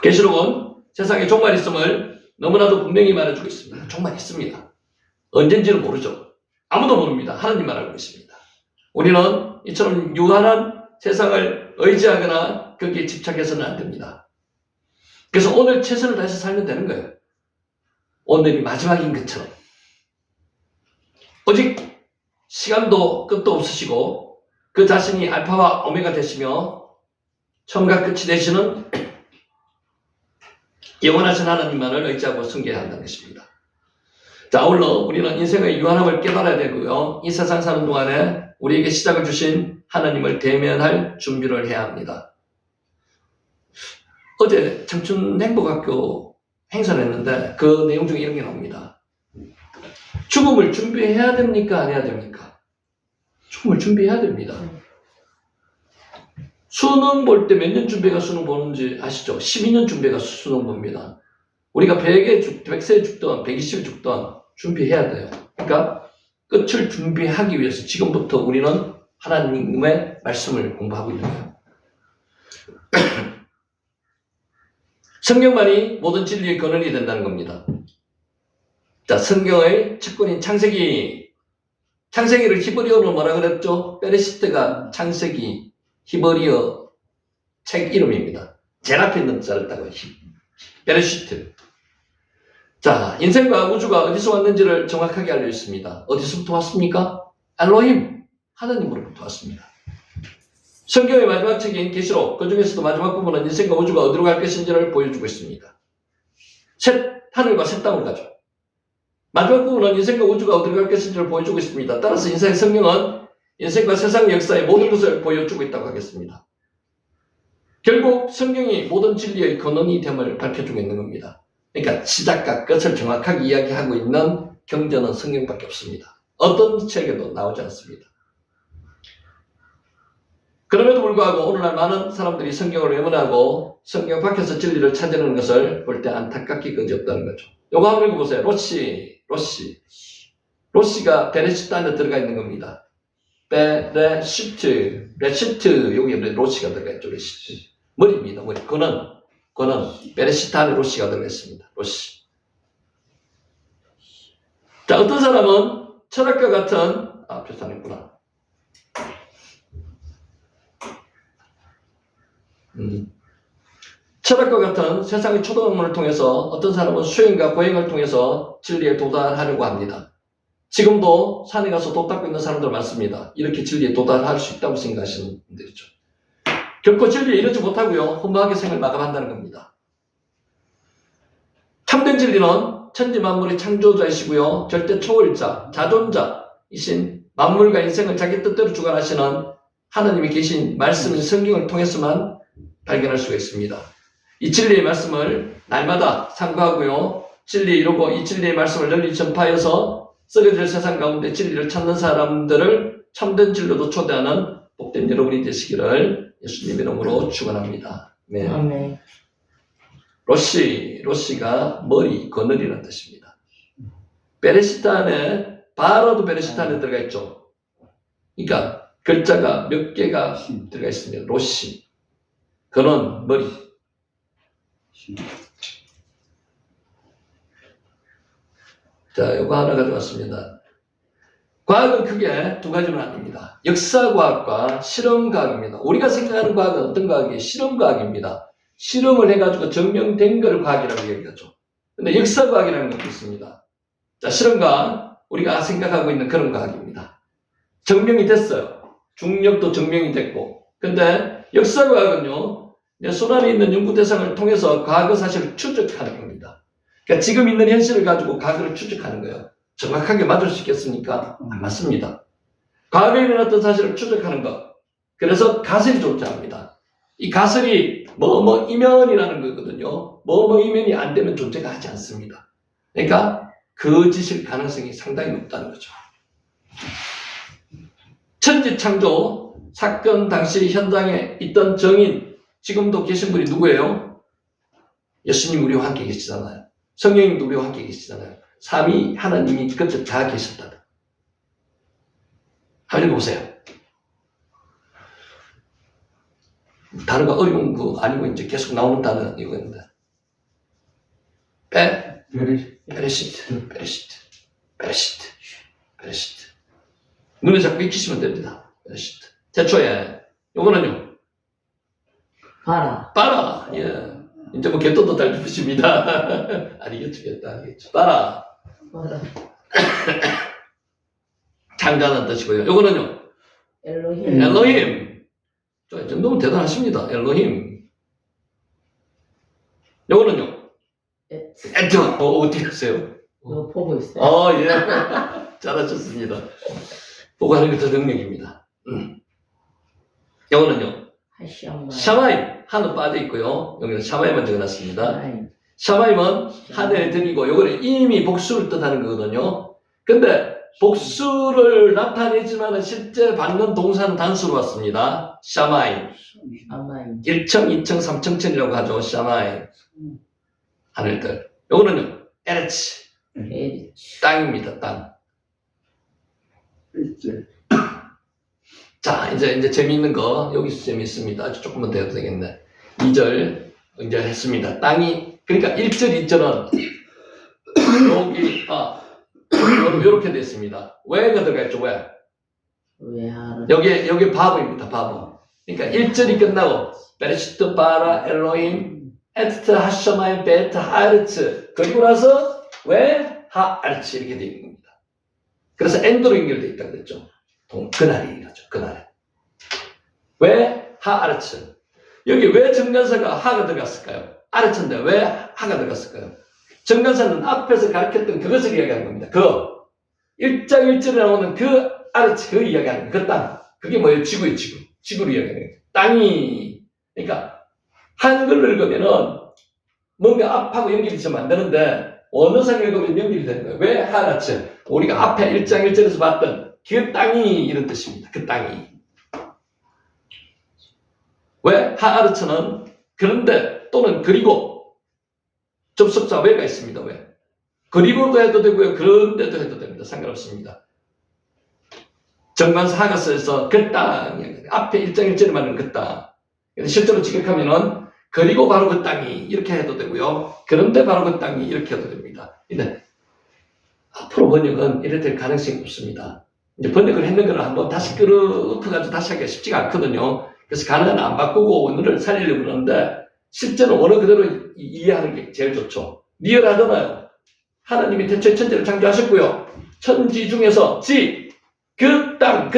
계시록은 세상에 종말이 있음을 너무나도 분명히 말해주고 있습니다. 종말이 있습니다. 언젠지는 모르죠. 아무도 모릅니다. 하나님만 알고 있습니다. 우리는 이처럼 유한한 세상을 의지하거나 거기에 집착해서는 안 됩니다. 그래서 오늘 최선을 다해서 살면 되는 거예요. 오늘이 마지막인 것처럼. 오직 시간도 끝도 없으시고 그 자신이 알파와 오메가 되시며 처음과 끝이 되시는 영원하신 하나님만을 의지하고 섬겨야 한다는 것입니다. 자, 아울러 우리는 인생의 유한함을 깨달아야 되고요. 이 세상 사는 동안에 우리에게 시작을 주신 하나님을 대면할 준비를 해야 합니다. 어제 청춘 행복학교 행사를 했는데 그 내용 중에 이런 게 나옵니다. 죽음을 준비해야 됩니까? 안 해야 됩니까? 죽음을 준비해야 됩니다. 수능 볼 때 몇 년 준비가 수능 보는지 아시죠? 12년 준비가 수능 봅니다. 우리가 100세 죽던 120세 죽던 준비해야 돼요. 그러니까 끝을 준비하기 위해서 지금부터 우리는 하나님의 말씀을 공부하고 있는 거예요. 성경만이 모든 진리의 근원이 된다는 겁니다. 자, 성경의 첫 권인 창세기를 히브리어로 뭐라 그랬죠? 베레시트가 창세기 히브리어 책 이름입니다. 제일 앞에 있는 자를 따고 베레시트. 자, 인생과 우주가 어디서 왔는지를 정확하게 알려 있습니다. 어디서부터 왔습니까? 엘로힘, 하나님으로부터 왔습니다. 성경의 마지막 책인 계시록, 그 중에서도 마지막 부분은 인생과 우주가 어디로 갈 것인지를 보여주고 있습니다. 하늘과 새 땅을 가죠. 마지막 부분은 인생과 우주가 어디로 갈 것인지를 보여주고 있습니다. 따라서 인생의 성경은 인생과 세상 역사의 모든 것을 보여주고 있다고 하겠습니다. 결국 성경이 모든 진리의 근원이 됨을 밝혀주고 있는 겁니다. 그러니까 시작과 끝을 정확하게 이야기하고 있는 경전은 성경밖에 없습니다. 어떤 책에도 나오지 않습니다. 그럼에도 불구하고 오늘날 많은 사람들이 성경을 외면하고 성경 밖에서 진리를 찾는 것을 볼 때 안타깝기 그지없다는 거죠. 요거 한번 읽어보세요. 로시가 베레시트 안에 들어가 있는 겁니다. 레시트, 여기 로시가 들어가 있죠. 레시트. 머리입니다. 머리. 그는 베레시트 안에 로시가 들어가 있습니다. 로시. 자, 어떤 사람은 철학과 같은, 표산했구나. 철학과 같은 세상의 초등학문을 통해서 어떤 사람은 수행과 고행을 통해서 진리에 도달하려고 합니다. 지금도 산에 가서 독 닦고 있는 사람들 많습니다. 이렇게 진리에 도달할 수 있다고 생각하시는 분들이죠. 결코 진리에 이르지 못하고요. 허무하게 생을 마감한다는 겁니다. 참된 진리는 천지 만물의 창조자이시고요. 절대 초월자, 자존자이신 만물과 인생을 자기 뜻대로 주관하시는 하나님이 계신 말씀인 성경을 통해서만 발견할 수가 있습니다. 이 진리의 말씀을 날마다 상고하고요. 진리에 이루고 이 진리의 말씀을 널리 전파해서 썩어질 세상 가운데 진리를 찾는 사람들을 참된 진리로 초대하는 복된 여러분이 되시기를 예수님 이름으로 축원합니다. 네. 아멘. 로시가 머리, 그늘이라는 뜻입니다. 베레시트 안에, 바로도 베레시트 안에 들어가 있죠. 그러니까 글자가 몇 개가 들어가 있습니다. 로시. 그는 머리. 자, 요거 하나 가져왔습니다. 과학은 크게 두 가지로 나뉩니다. 역사과학과 실험과학입니다. 우리가 생각하는 과학은 어떤 과학이에요? 실험과학입니다. 실험을 해가지고 증명된 걸 과학이라고 얘기하죠. 근데 역사과학이라는 것도 있습니다. 자, 실험과학, 우리가 생각하고 있는 그런 과학입니다. 증명이 됐어요. 중력도 증명이 됐고. 근데 역사과학은요, 내 손 안에 있는 연구 대상을 통해서 과거 사실을 추적하는 겁니다. 그러니까 지금 있는 현실을 가지고 과거를 추적하는 거예요. 정확하게 맞을 수 있겠습니까? 안 맞습니다. 과거에 일어났던 사실을 추적하는 것. 그래서 가설이 존재합니다. 이 가설이 이면이라는 거거든요. 이면이 안 되면 존재가 하지 않습니다. 그러니까 거짓일 가능성이 상당히 높다는 거죠. 천지창조 사건 당시 현장에 있던 증인, 지금도 계신 분이 누구예요? 예수님 우리와 함께 계시잖아요. 성령님도 우리와 함께 계시잖아요. 삼위 하나님이 그때 다 계셨다. 한번 읽어보세요. 단어가 어려운 거 아니고 이제 계속 나오는 단어 이거입니다. 베레시트. 눈에 자꾸 익히시면 됩니다. 베레시트. 태초에 요거는요. 봐라. 예. 이제 뭐 개또도 잘 짚으십니다. 아니겠죠. 봐라. 창조하는 뜻이고요. 요거는요. 엘로힘. 이 정도면 대단하십니다. 엘로힘. 요거는요. 어떻게 하세요? 이거 보고 있어요. 예. 잘하셨습니다. 보고 하는 것도 능력입니다. 영어는요. 하시엄마. 샤마임, 하는 빠져 있고요. 여기는 샤마임만 적어놨습니다. 아이, 샤마임은 하늘 드리고, 요거는 이미 복수를 뜻하는 거거든요. 근데 복수를 나타내지만 실제 받는 동사는 단수로 왔습니다. 샤마임. 아마이. 1층, 2층, 3층 천이라고 하죠. 샤마임. 하늘들. 요거는요. 에르치. 에리치. 땅입니다. 땅. 일제. 자, 이제 재미있는 거, 여기서 재미있습니다. 아주 조금만 더 해도 되겠네. 2절, 이제 했습니다. 땅이, 그러니까 1절, 2절은, 여기, 요렇게 됐습니다. 왜가 들어가 있죠, 왜? 왜 하라? 여기 바보입니다, 바보. 그러니까 1절이 끝나고, 베레시트 바라 엘로임, 에트트 하셔마임 베트 하르츠. 그리고 나서, 왜 하르츠 이렇게 되어 있는 겁니다. 그래서 엔드로 연결되어 있다고 그랬죠. 그날이 이거죠. 그날. 왜 하아르츠? 여기 왜 정관사가 하가 들어갔을까요? 아르츠인데 왜 하가 들어갔을까요? 정관사는 앞에서 가르쳤던 그것을 이야기하는 겁니다. 그 1장 1절에 나오는 그 아르츠, 그 이야기하는 그 땅. 그게 뭐예요? 지구예요, 지구. 지구를 이야기하는 거예요. 땅이. 그러니까 한글로 읽으면은 뭔가 앞하고 연결이 좀 안 되는데 언어상 읽으면 연결이 되는 거예요. 왜 하아르츠? 우리가 앞에 1장 1절에서 봤던 그 땅이 이런 뜻입니다. 그 땅이. 왜? 하아르츠는 그런데 또는 그리고 접속사 왜가 있습니다. 왜? 그리고도 해도 되고요. 그런데도 해도 됩니다. 상관없습니다. 정관사 하가 써서 그 땅, 앞에 1장 1절에 말하는 그 땅. 실제로 지격하면은 그리고 바로 그 땅이 이렇게 해도 되고요. 그런데 바로 그 땅이 이렇게 해도 됩니다. 근데 앞으로 번역은 이래 될 가능성이 없습니다. 이제 번역을 했는 걸 한번 다시 끌어가지고 다시 하기가 쉽지가 않거든요. 그래서 가능한 안 바꾸고 원어를 살리려고 그러는데 실제는 원어 그대로 이해하는 게 제일 좋죠. 리얼하잖아요. 하나님이 대체 천지를 창조하셨고요. 천지 중에서 그 땅,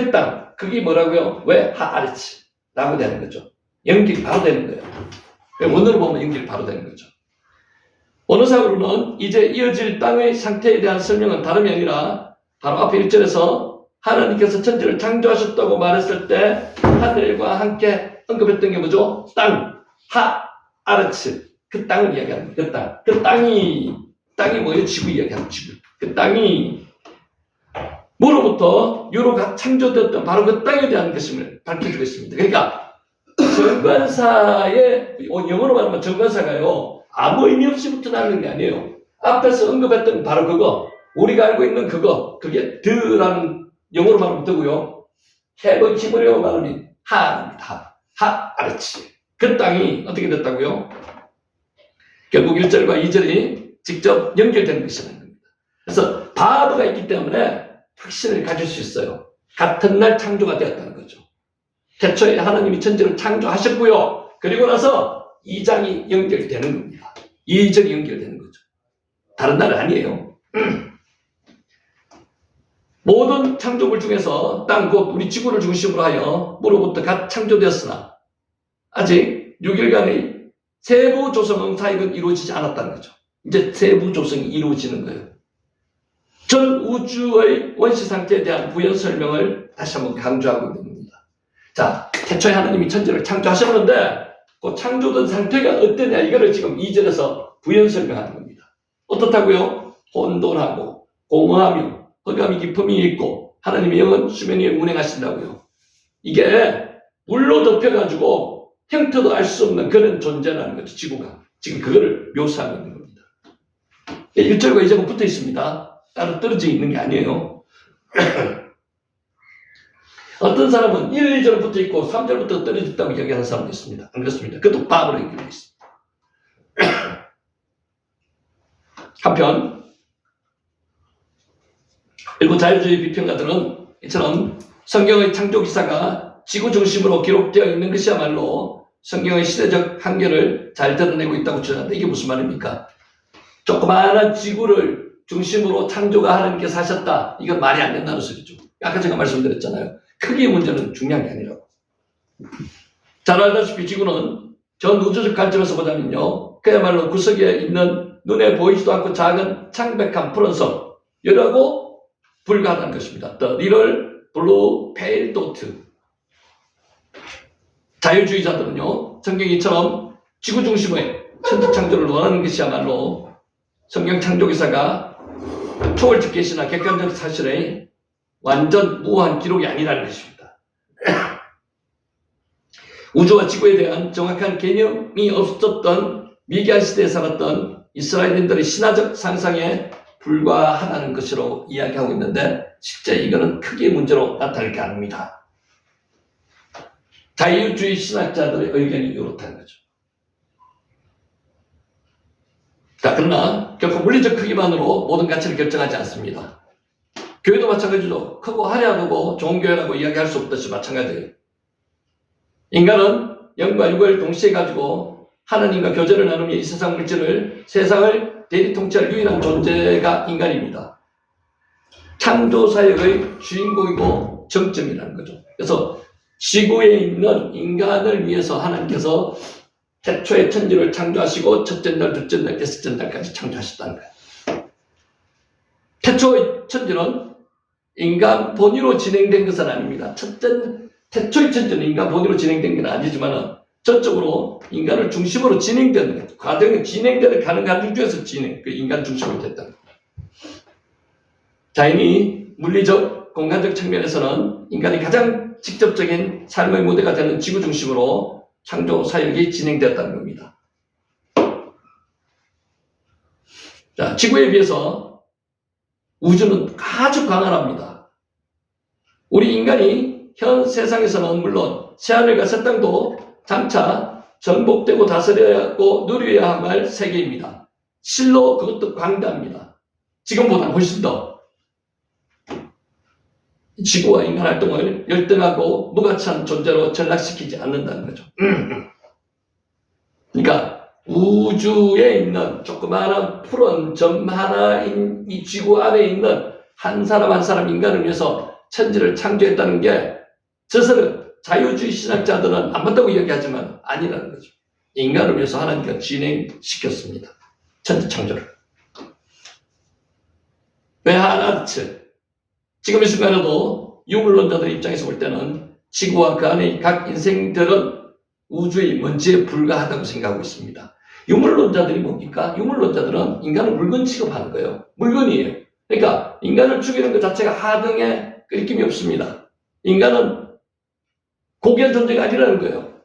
그게 뭐라고요? 왜 하아르치 라고 되는 거죠. 연결이 바로 되는 거예요. 원어를 보면 연결이 바로 되는 거죠. 원어상으로는 이제 이어질 땅의 상태에 대한 설명은 다름이 아니라 바로 앞에 1절에서 하나님께서 천지를 창조하셨다고 말했을 때 하늘과 함께 언급했던 게 뭐죠? 땅, 하아르츠. 그 땅을 이야기하는 거예요. 그 땅. 그 땅이 뭐예요? 지구 이야기하는 지구. 그 땅이 뭐로부터 유로가 창조되었던 바로 그 땅에 대한 것임을 밝혀주고 있습니다. 그러니까 정관사의 영어로 말하면 정관사가요 아무 의미 없이부터 나는 게 아니에요. 앞에서 언급했던 바로 그거, 우리가 알고 있는 그거, 그게 드라는 영어로 말하면 뜨고요. 해의 히브리어 말하면 하입니다. 하아르치. 그 땅이 어떻게 됐다고요? 결국 1절과 2절이 직접 연결되는 것이라는 겁니다. 그래서 바브가 있기 때문에 확신을 가질 수 있어요. 같은 날 창조가 되었다는 거죠. 태초에 하나님이 천지를 창조하셨고요. 그리고 나서 2장이 연결되는 겁니다. 2절이 연결되는 거죠. 다른 날은 아니에요. 모든 창조물 중에서 땅, 곧 우리 지구를 중심으로 하여 무로부터 갓 창조되었으나 아직 6일간의 세부 조성은 사역은 이루어지지 않았다는 거죠. 이제 세부 조성이 이루어지는 거예요. 전 우주의 원시 상태에 대한 부연 설명을 다시 한번 강조하고 있는 겁니다. 자, 태초에 하나님이 천지를 창조하셨는데 그 창조된 상태가 어떠냐 이거를 지금 2절에서 부연 설명하는 겁니다. 어떻다고요? 혼돈하고 공허하며 흑암이 깊음이 있고 하나님의 영은 수면 위에 운행하신다고요. 이게 물로 덮여가지고 형태도 알 수 없는 그런 존재라는 거죠. 지구가. 지금 그거를 묘사하고 있는 겁니다. 1절과 2절은 붙어 있습니다. 따로 떨어져 있는 게 아니에요. 어떤 사람은 1, 2절 붙어 있고 3절부터 떨어졌다고 이야기하는 사람도 있습니다. 안 그렇습니다. 그것도 바브로 연결되어 있습니다. 한편 일부 자유주의 비평가들은 이처럼 성경의 창조 기사가 지구 중심으로 기록되어 있는 것이야말로 성경의 시대적 한계를 잘 드러내고 있다고 주장하는데 이게 무슨 말입니까? 조그마한 지구를 중심으로 창조가 하나님께서 하셨다. 이건 말이 안 된다는 소리죠. 아까 제가 말씀드렸잖아요. 크기의 문제는 중요한 게 아니라고. 잘 알다시피 지구는 전 우주적 관점에서 보자면요. 그야말로 구석에 있는 눈에 보이지도 않고 작은 창백한 푸른 섬, 이라고 불가하다는 것입니다. The little blue pale dot. 자유주의자들은요, 성경이처럼 지구 중심의 천지 창조를 원하는 것이야말로 성경 창조기사가 초월적 계시나 객관적 사실의 완전 무한 기록이 아니라는 것입니다. 우주와 지구에 대한 정확한 개념이 없었던 미개한 시대에 살았던 이스라엘인들의 신화적 상상에 불과하다는 것으로 이야기하고 있는데 실제 이거는 크게 문제로 나타날 게 아닙니다. 자유주의 신학자들의 의견이 이렇다는 거죠. 자, 그러나 결코 물리적 크기만으로 모든 가치를 결정하지 않습니다. 교회도 마찬가지로 크고 화려하고 좋은 교회라고 이야기할 수 없듯이 마찬가지예요. 인간은 영과 육을 동시에 가지고 하나님과 교제를 나누며 이 세상 물질을, 세상을 대리 통치할 유일한 존재가 인간입니다. 창조사역의 주인공이고 정점이라는 거죠. 그래서 지구에 있는 인간을 위해서 하나님께서 태초에 천지를 창조하시고 첫째 날, 둘째 날, 여섯째 날까지 창조하셨다는 거예요. 태초의 천지는 인간 본의로 진행된 것은 아닙니다. 태초의 천지는 인간 본의로 진행된 건 아니지만 전적으로 인간을 중심으로 진행되는 과정이 진행되는 가능한 우주에서 그 인간 중심으로 됐다는 거예요. 자연이 물리적, 공간적 측면에서는 인간이 가장 직접적인 삶의 무대가 되는 지구 중심으로 창조 사역이 진행되었다는 겁니다. 자, 지구에 비해서 우주는 아주 광활합니다. 우리 인간이 현 세상에서는 물론 새하늘과 새 땅도 장차 정복되고 다스려야 하고 누려야 할 세계입니다. 실로 그것도 광대합니다. 지금보다 훨씬 더 지구와 인간 활동을 열등하고 무가치한 존재로 전락시키지 않는다는 거죠. 그러니까 우주에 있는 조그마한 푸른 점 하나인 이 지구 안에 있는 한 사람 한 사람 인간을 위해서 천지를 창조했다는 게 저서는 자유주의 신학자들은 안 맞다고 이야기하지만 아니라는 거죠. 인간을 위해서 하나님께서 진행시켰습니다. 천지 창조를. 베하나츠. 지금 이 순간에도 유물론자들 입장에서 볼 때는 지구와 그 안의 각 인생들은 우주의 먼지에 불과하다고 생각하고 있습니다. 유물론자들이 뭡니까? 유물론자들은 인간을 물건 취급하는 거예요. 물건이에요. 그러니까 인간을 죽이는 것 자체가 하등에 끓임이 없습니다. 인간은 고귀한 존재가 아니라는 거예요.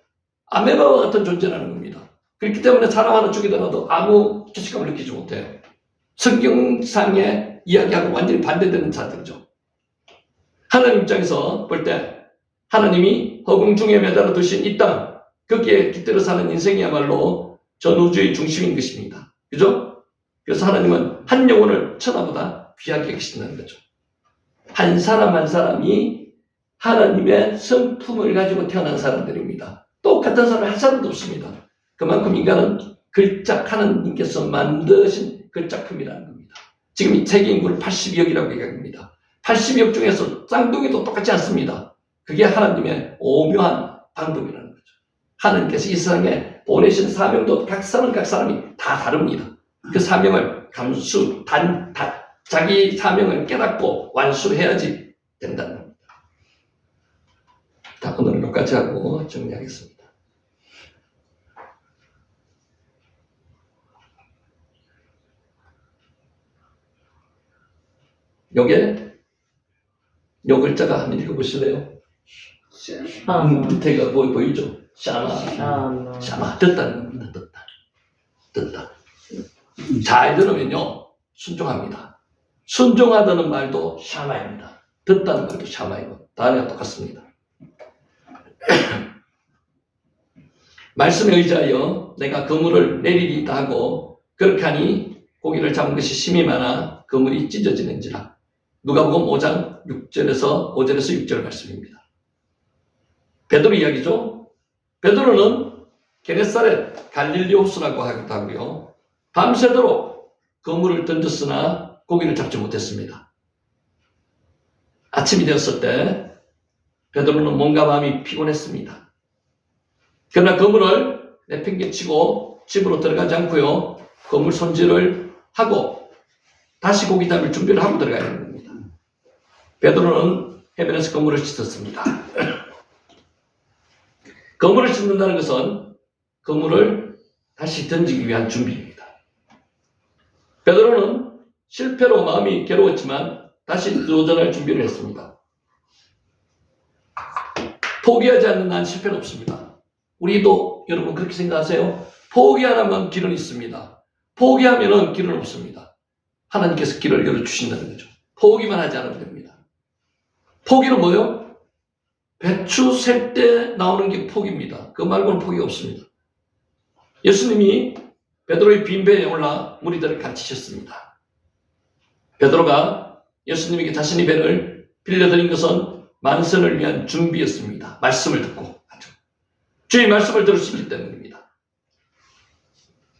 아메바와 같은 존재라는 겁니다. 그렇기 때문에 사람 하나 죽이더라도 아무 죄책감을 느끼지 못해요. 성경상의 이야기하고 완전히 반대되는 자들이죠. 하나님 입장에서 볼 때 하나님이 허공 중에 매달아 두신 이 땅, 거기에 깃들어 사는 인생이야말로 전 우주의 중심인 것입니다. 그죠? 그래서 하나님은 한 영혼을 천하보다 귀하게 여기신다는 거죠. 한 사람 한 사람이 하나님의 성품을 가지고 태어난 사람들입니다. 똑같은 사람이 한 사람도 없습니다. 그만큼 인간은 걸작 하나님께서 만드신 걸작품이라는 겁니다. 지금 이 세계 인구를 82억이라고 얘기합니다. 82억 중에서 쌍둥이도 똑같지 않습니다. 그게 하나님의 오묘한 방법이라는 거죠. 하나님께서 이 세상에 보내신 사명도 각 사람이 다 다릅니다. 그 사명을 자기 사명을 깨닫고 완수를 해야지 된다는 겁니다. 자, 오늘은 여기까지 하고 정리하겠습니다. 요 글자가 한번 읽어보실래요? 밑에가 보이죠? 샤마. 듣다는 겁니다. 듣다. 잘 들으면요, 순종합니다. 순종하다는 말도 샤마입니다. 듣다는 말도 샤마이고, 단어가 똑같습니다. 말씀에 의지하여 내가 그물을 내리리다 하고, 그렇게 하니 고기를 잡은 것이 심이 많아 그물이 찢어지는지라. 누가복음 5장 5절에서 6절 말씀입니다. 베드로 이야기죠. 베드로는 게네사렛 갈릴리 호수라고 하기도 하고요. 밤새도록 그물을 던졌으나 고기를 잡지 못했습니다. 아침이 되었을 때 베드로는 몸과 마음이 피곤했습니다. 그러나 그물을 내팽개치고 집으로 들어가지 않고요. 그물 손질을 하고 다시 고기 잡을 준비를 하고 들어가야 되는 겁니다. 베드로는 해변에서 그물을 씻었습니다. 그물을 씻는다는 것은 그물을 다시 던지기 위한 준비입니다. 베드로는 실패로 마음이 괴로웠지만 다시 도전할 준비를 했습니다. 포기하지 않는 한 실패는 없습니다. 우리도 여러분 그렇게 생각하세요? 포기 안 하면 길은 있습니다. 포기하면 길은 없습니다. 하나님께서 길을 열어주신다는 거죠. 포기만 하지 않으면 됩니다. 포기는 뭐예요? 배추 셀 때 나오는 게 포기입니다. 그 말고는 포기가 없습니다. 예수님이 베드로의 빈 배에 올라 무리들을 가르치셨습니다. 베드로가 예수님에게 자신의 배를 빌려드린 것은 만선을 위한 준비였습니다. 말씀을 듣고 주의 말씀을 들을 수 있기 때문입니다.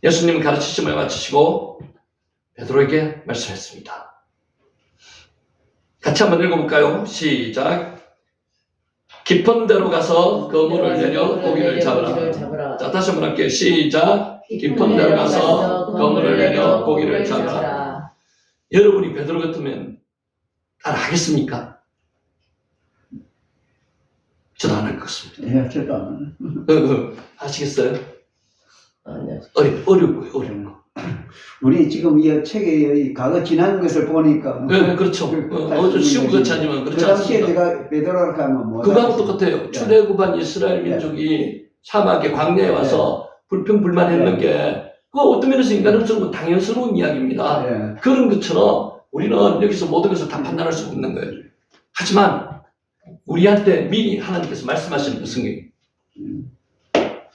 예수님은 가르치심을 마치시고 베드로에게 말씀했습니다. 같이 한번 읽어볼까요? 시작. 깊은 데로 가서 그물을 내려 고기를 잡으라. 자, 다시 한번 할게요. 시작. 깊은 데로 가서 그물을 내려 고기를 잡으라. 여러분이 베드로 같으면 따라 하겠습니까? 저도 안 할 것 같습니다. 예, 저도 안 하시겠어요? 아니요. 어렵고요, 어려운 거. 우리 지금 이 책에 이 과거 지난 것을 보니까 네, 그렇죠. 좀 쉬운 것 같지 않지만 그렇지 그 당시에 않습니다. 내가 베드로를 가면 뭐 그거하고 똑같아요. 출애굽한 이스라엘 민족이 사막의 광야에 와서 불평불만했는 게 그거 어떤 면에서 인간으로서는 당연스러운 이야기입니다. 예. 그런 것처럼 우리는 여기서 모든 것을 다 판단할 수 있는 거예요. 하지만 우리한테 미리 하나님께서 말씀하시는 그 성경이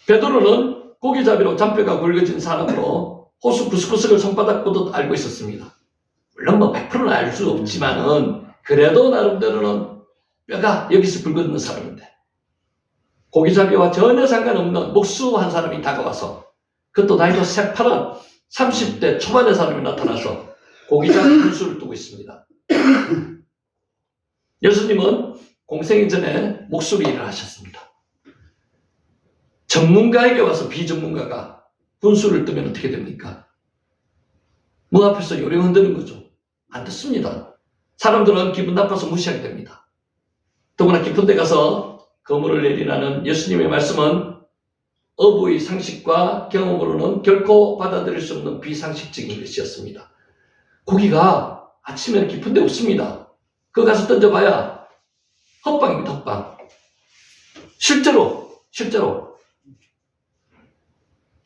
베드로는 고기잡이로 잔뼈가 굵어진 사람으로 호수 구스구스를 손바닥 보듯 알고 있었습니다. 물론 뭐 100%는 알 수 없지만은 그래도 나름대로는 뼈가 여기서 굵어지는 사람인데 고기잡이와 전혀 상관없는 목수한 사람이 다가와서 그것도 나이도 새파란 30대 초반의 사람이 나타나서 고기잡이 군수를 두고 있습니다. 예수님은 공생이 전에 목수리 일을 하셨습니다. 전문가에게 와서 비전문가가 군수를 뜨면 어떻게 됩니까? 문 앞에서 요령 흔드는 거죠. 안 듣습니다. 사람들은 기분 나빠서 무시하게 됩니다. 더구나 깊은 데 가서 그물을 내리라는 예수님의 말씀은 어부의 상식과 경험으로는 결코 받아들일 수 없는 비상식적인 것이었습니다. 고기가 아침에는 깊은 데 없습니다. 그거 가서 던져봐야 헛방입니다, 헛방. 실제로.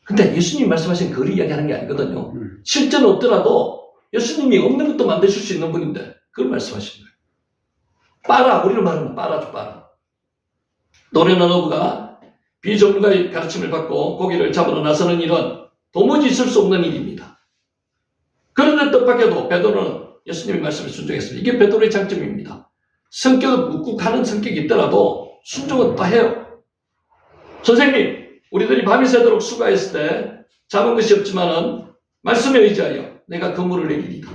근데 예수님이 말씀하신 그걸 이야기하는 게 아니거든요. 실제는 없더라도 예수님이 없는 것도 만드실 수 있는 분인데 그걸 말씀하시는 거예요. 빨아, 우리는 말하면 빨아줘, 빨아. 노련한 어부가 비전문가의 가르침을 받고 고기를 잡으러 나서는 일은 도무지 있을 수 없는 일입니다. 그런데 뜻밖에도 베드로는 예수님의 말씀에 순종했습니다. 이게 베드로의 장점입니다. 성격은 묵묵하는 성격이 있더라도 순종은 다 해요. 선생님, 우리들이 밤이 새도록 수고했을 때 잡은 것이 없지만은 말씀에 의지하여 내가 그물을 내리리다.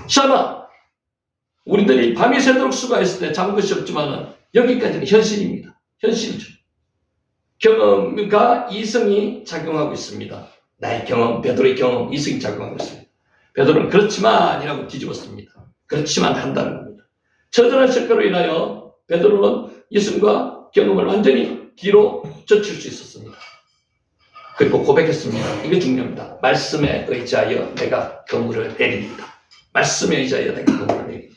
샤마, 우리들이 밤이 새도록 수고했을 때 잡은 것이 없지만은 여기까지는 현실입니다. 현실이죠. 경험과 이성이 작용하고 있습니다. 나의 경험, 베드로의 경험, 이성이 작용하고 있습니다. 베드로는 그렇지만이라고 뒤집었습니다. 그렇지만 한다는 겁니다. 처절한 실패로 인하여 베드로는 이성과 경험을 완전히 뒤로 젖힐 수 있었습니다. 그리고 고백했습니다. 이게 중요합니다. 말씀에 의지하여 내가 그물을 내립니다. 말씀에 의지하여 내가 그물을 내립니다.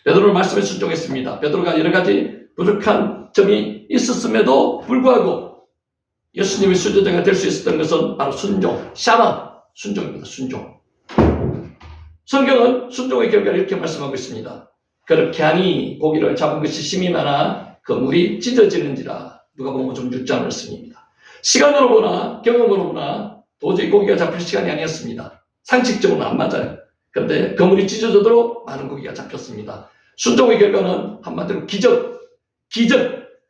베드로는 말씀에 순종했습니다. 베드로가 여러 가지 부족한 점이 있었음에도 불구하고 예수님의 수제자가 될 수 있었던 것은 바로 순종, 샤마, 순종입니다. 순종. 성경은 순종의 결과를 이렇게 말씀하고 있습니다. 그렇게 하니 고기를 잡은 것이 심이 많아 그물이 찢어지는지라. 누가복음 6장 말씀입니다. 시간으로 보나 경험으로 보나 도저히 고기가 잡힐 시간이 아니었습니다. 상식적으로는 안 맞아요. 그런데 그물이 찢어져도록 많은 고기가 잡혔습니다. 순종의 결과는 한마디로 기적.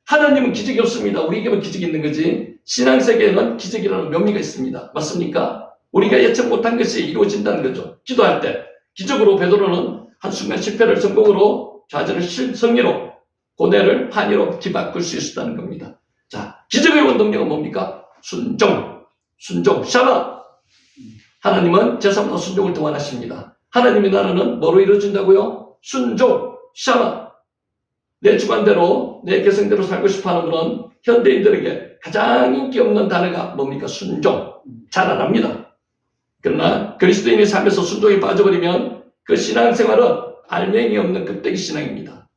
하나님은 기적이 없습니다. 우리에게만 기적이 있는 거지. 신앙세계에는 기적이라는 묘미가 있습니다. 맞습니까? 우리가 예측 못한 것이 이루어진다는 거죠. 기도할 때 기적으로 베드로는 한순간 실패를 성공으로 좌절을 승리로 고뇌를 환희로 뒤바꿀 수 있었다는 겁니다. 자, 기적의 원동력은 뭡니까? 순종, 샤마. 하나님은 제사보다 순종을 더 원하십니다. 하나님의 나라는 뭐로 이루어진다고요? 순종, 샤마. 내 주관대로, 내 개성대로 살고 싶어하는 분은 현대인들에게 가장 인기 없는 단어가 뭡니까? 순종. 잘 안 합니다. 그러나 그리스도인의 삶에서 순종에 빠져버리면 그 신앙생활은 알맹이 없는 껍데기 신앙입니다.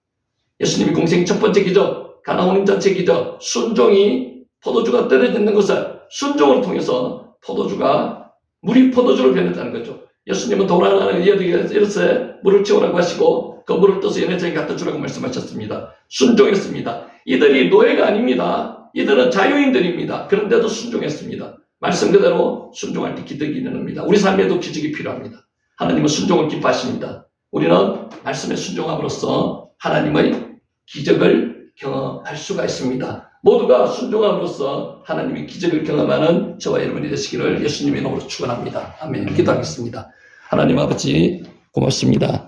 예수님이 공생의 첫 번째 기적, 가나 혼인잔치 기적, 순종이 포도주가 떨어지는 것을 순종을 통해서 포도주가 물이 포도주로 변했다는 거죠. 예수님은 돌아가는 이르세 물을 채우라고 하시고 그 물을 떠서 연회장에 갖다 주라고 말씀하셨습니다. 순종했습니다. 이들이 노예가 아닙니다. 이들은 자유인들입니다. 그런데도 순종했습니다. 말씀 그대로 순종할 때 기적이 일어납니다. 우리 삶에도 기적이 필요합니다. 하나님은 순종을 기뻐하십니다. 우리는 말씀에 순종함으로써 하나님의 기적을 경험할 수가 있습니다. 모두가 순종함으로써 하나님의 기적을 경험하는 저와 여러분이 되시기를 예수님의 이름으로 축원합니다. 아멘. 기도하겠습니다. 하나님 아버지 고맙습니다.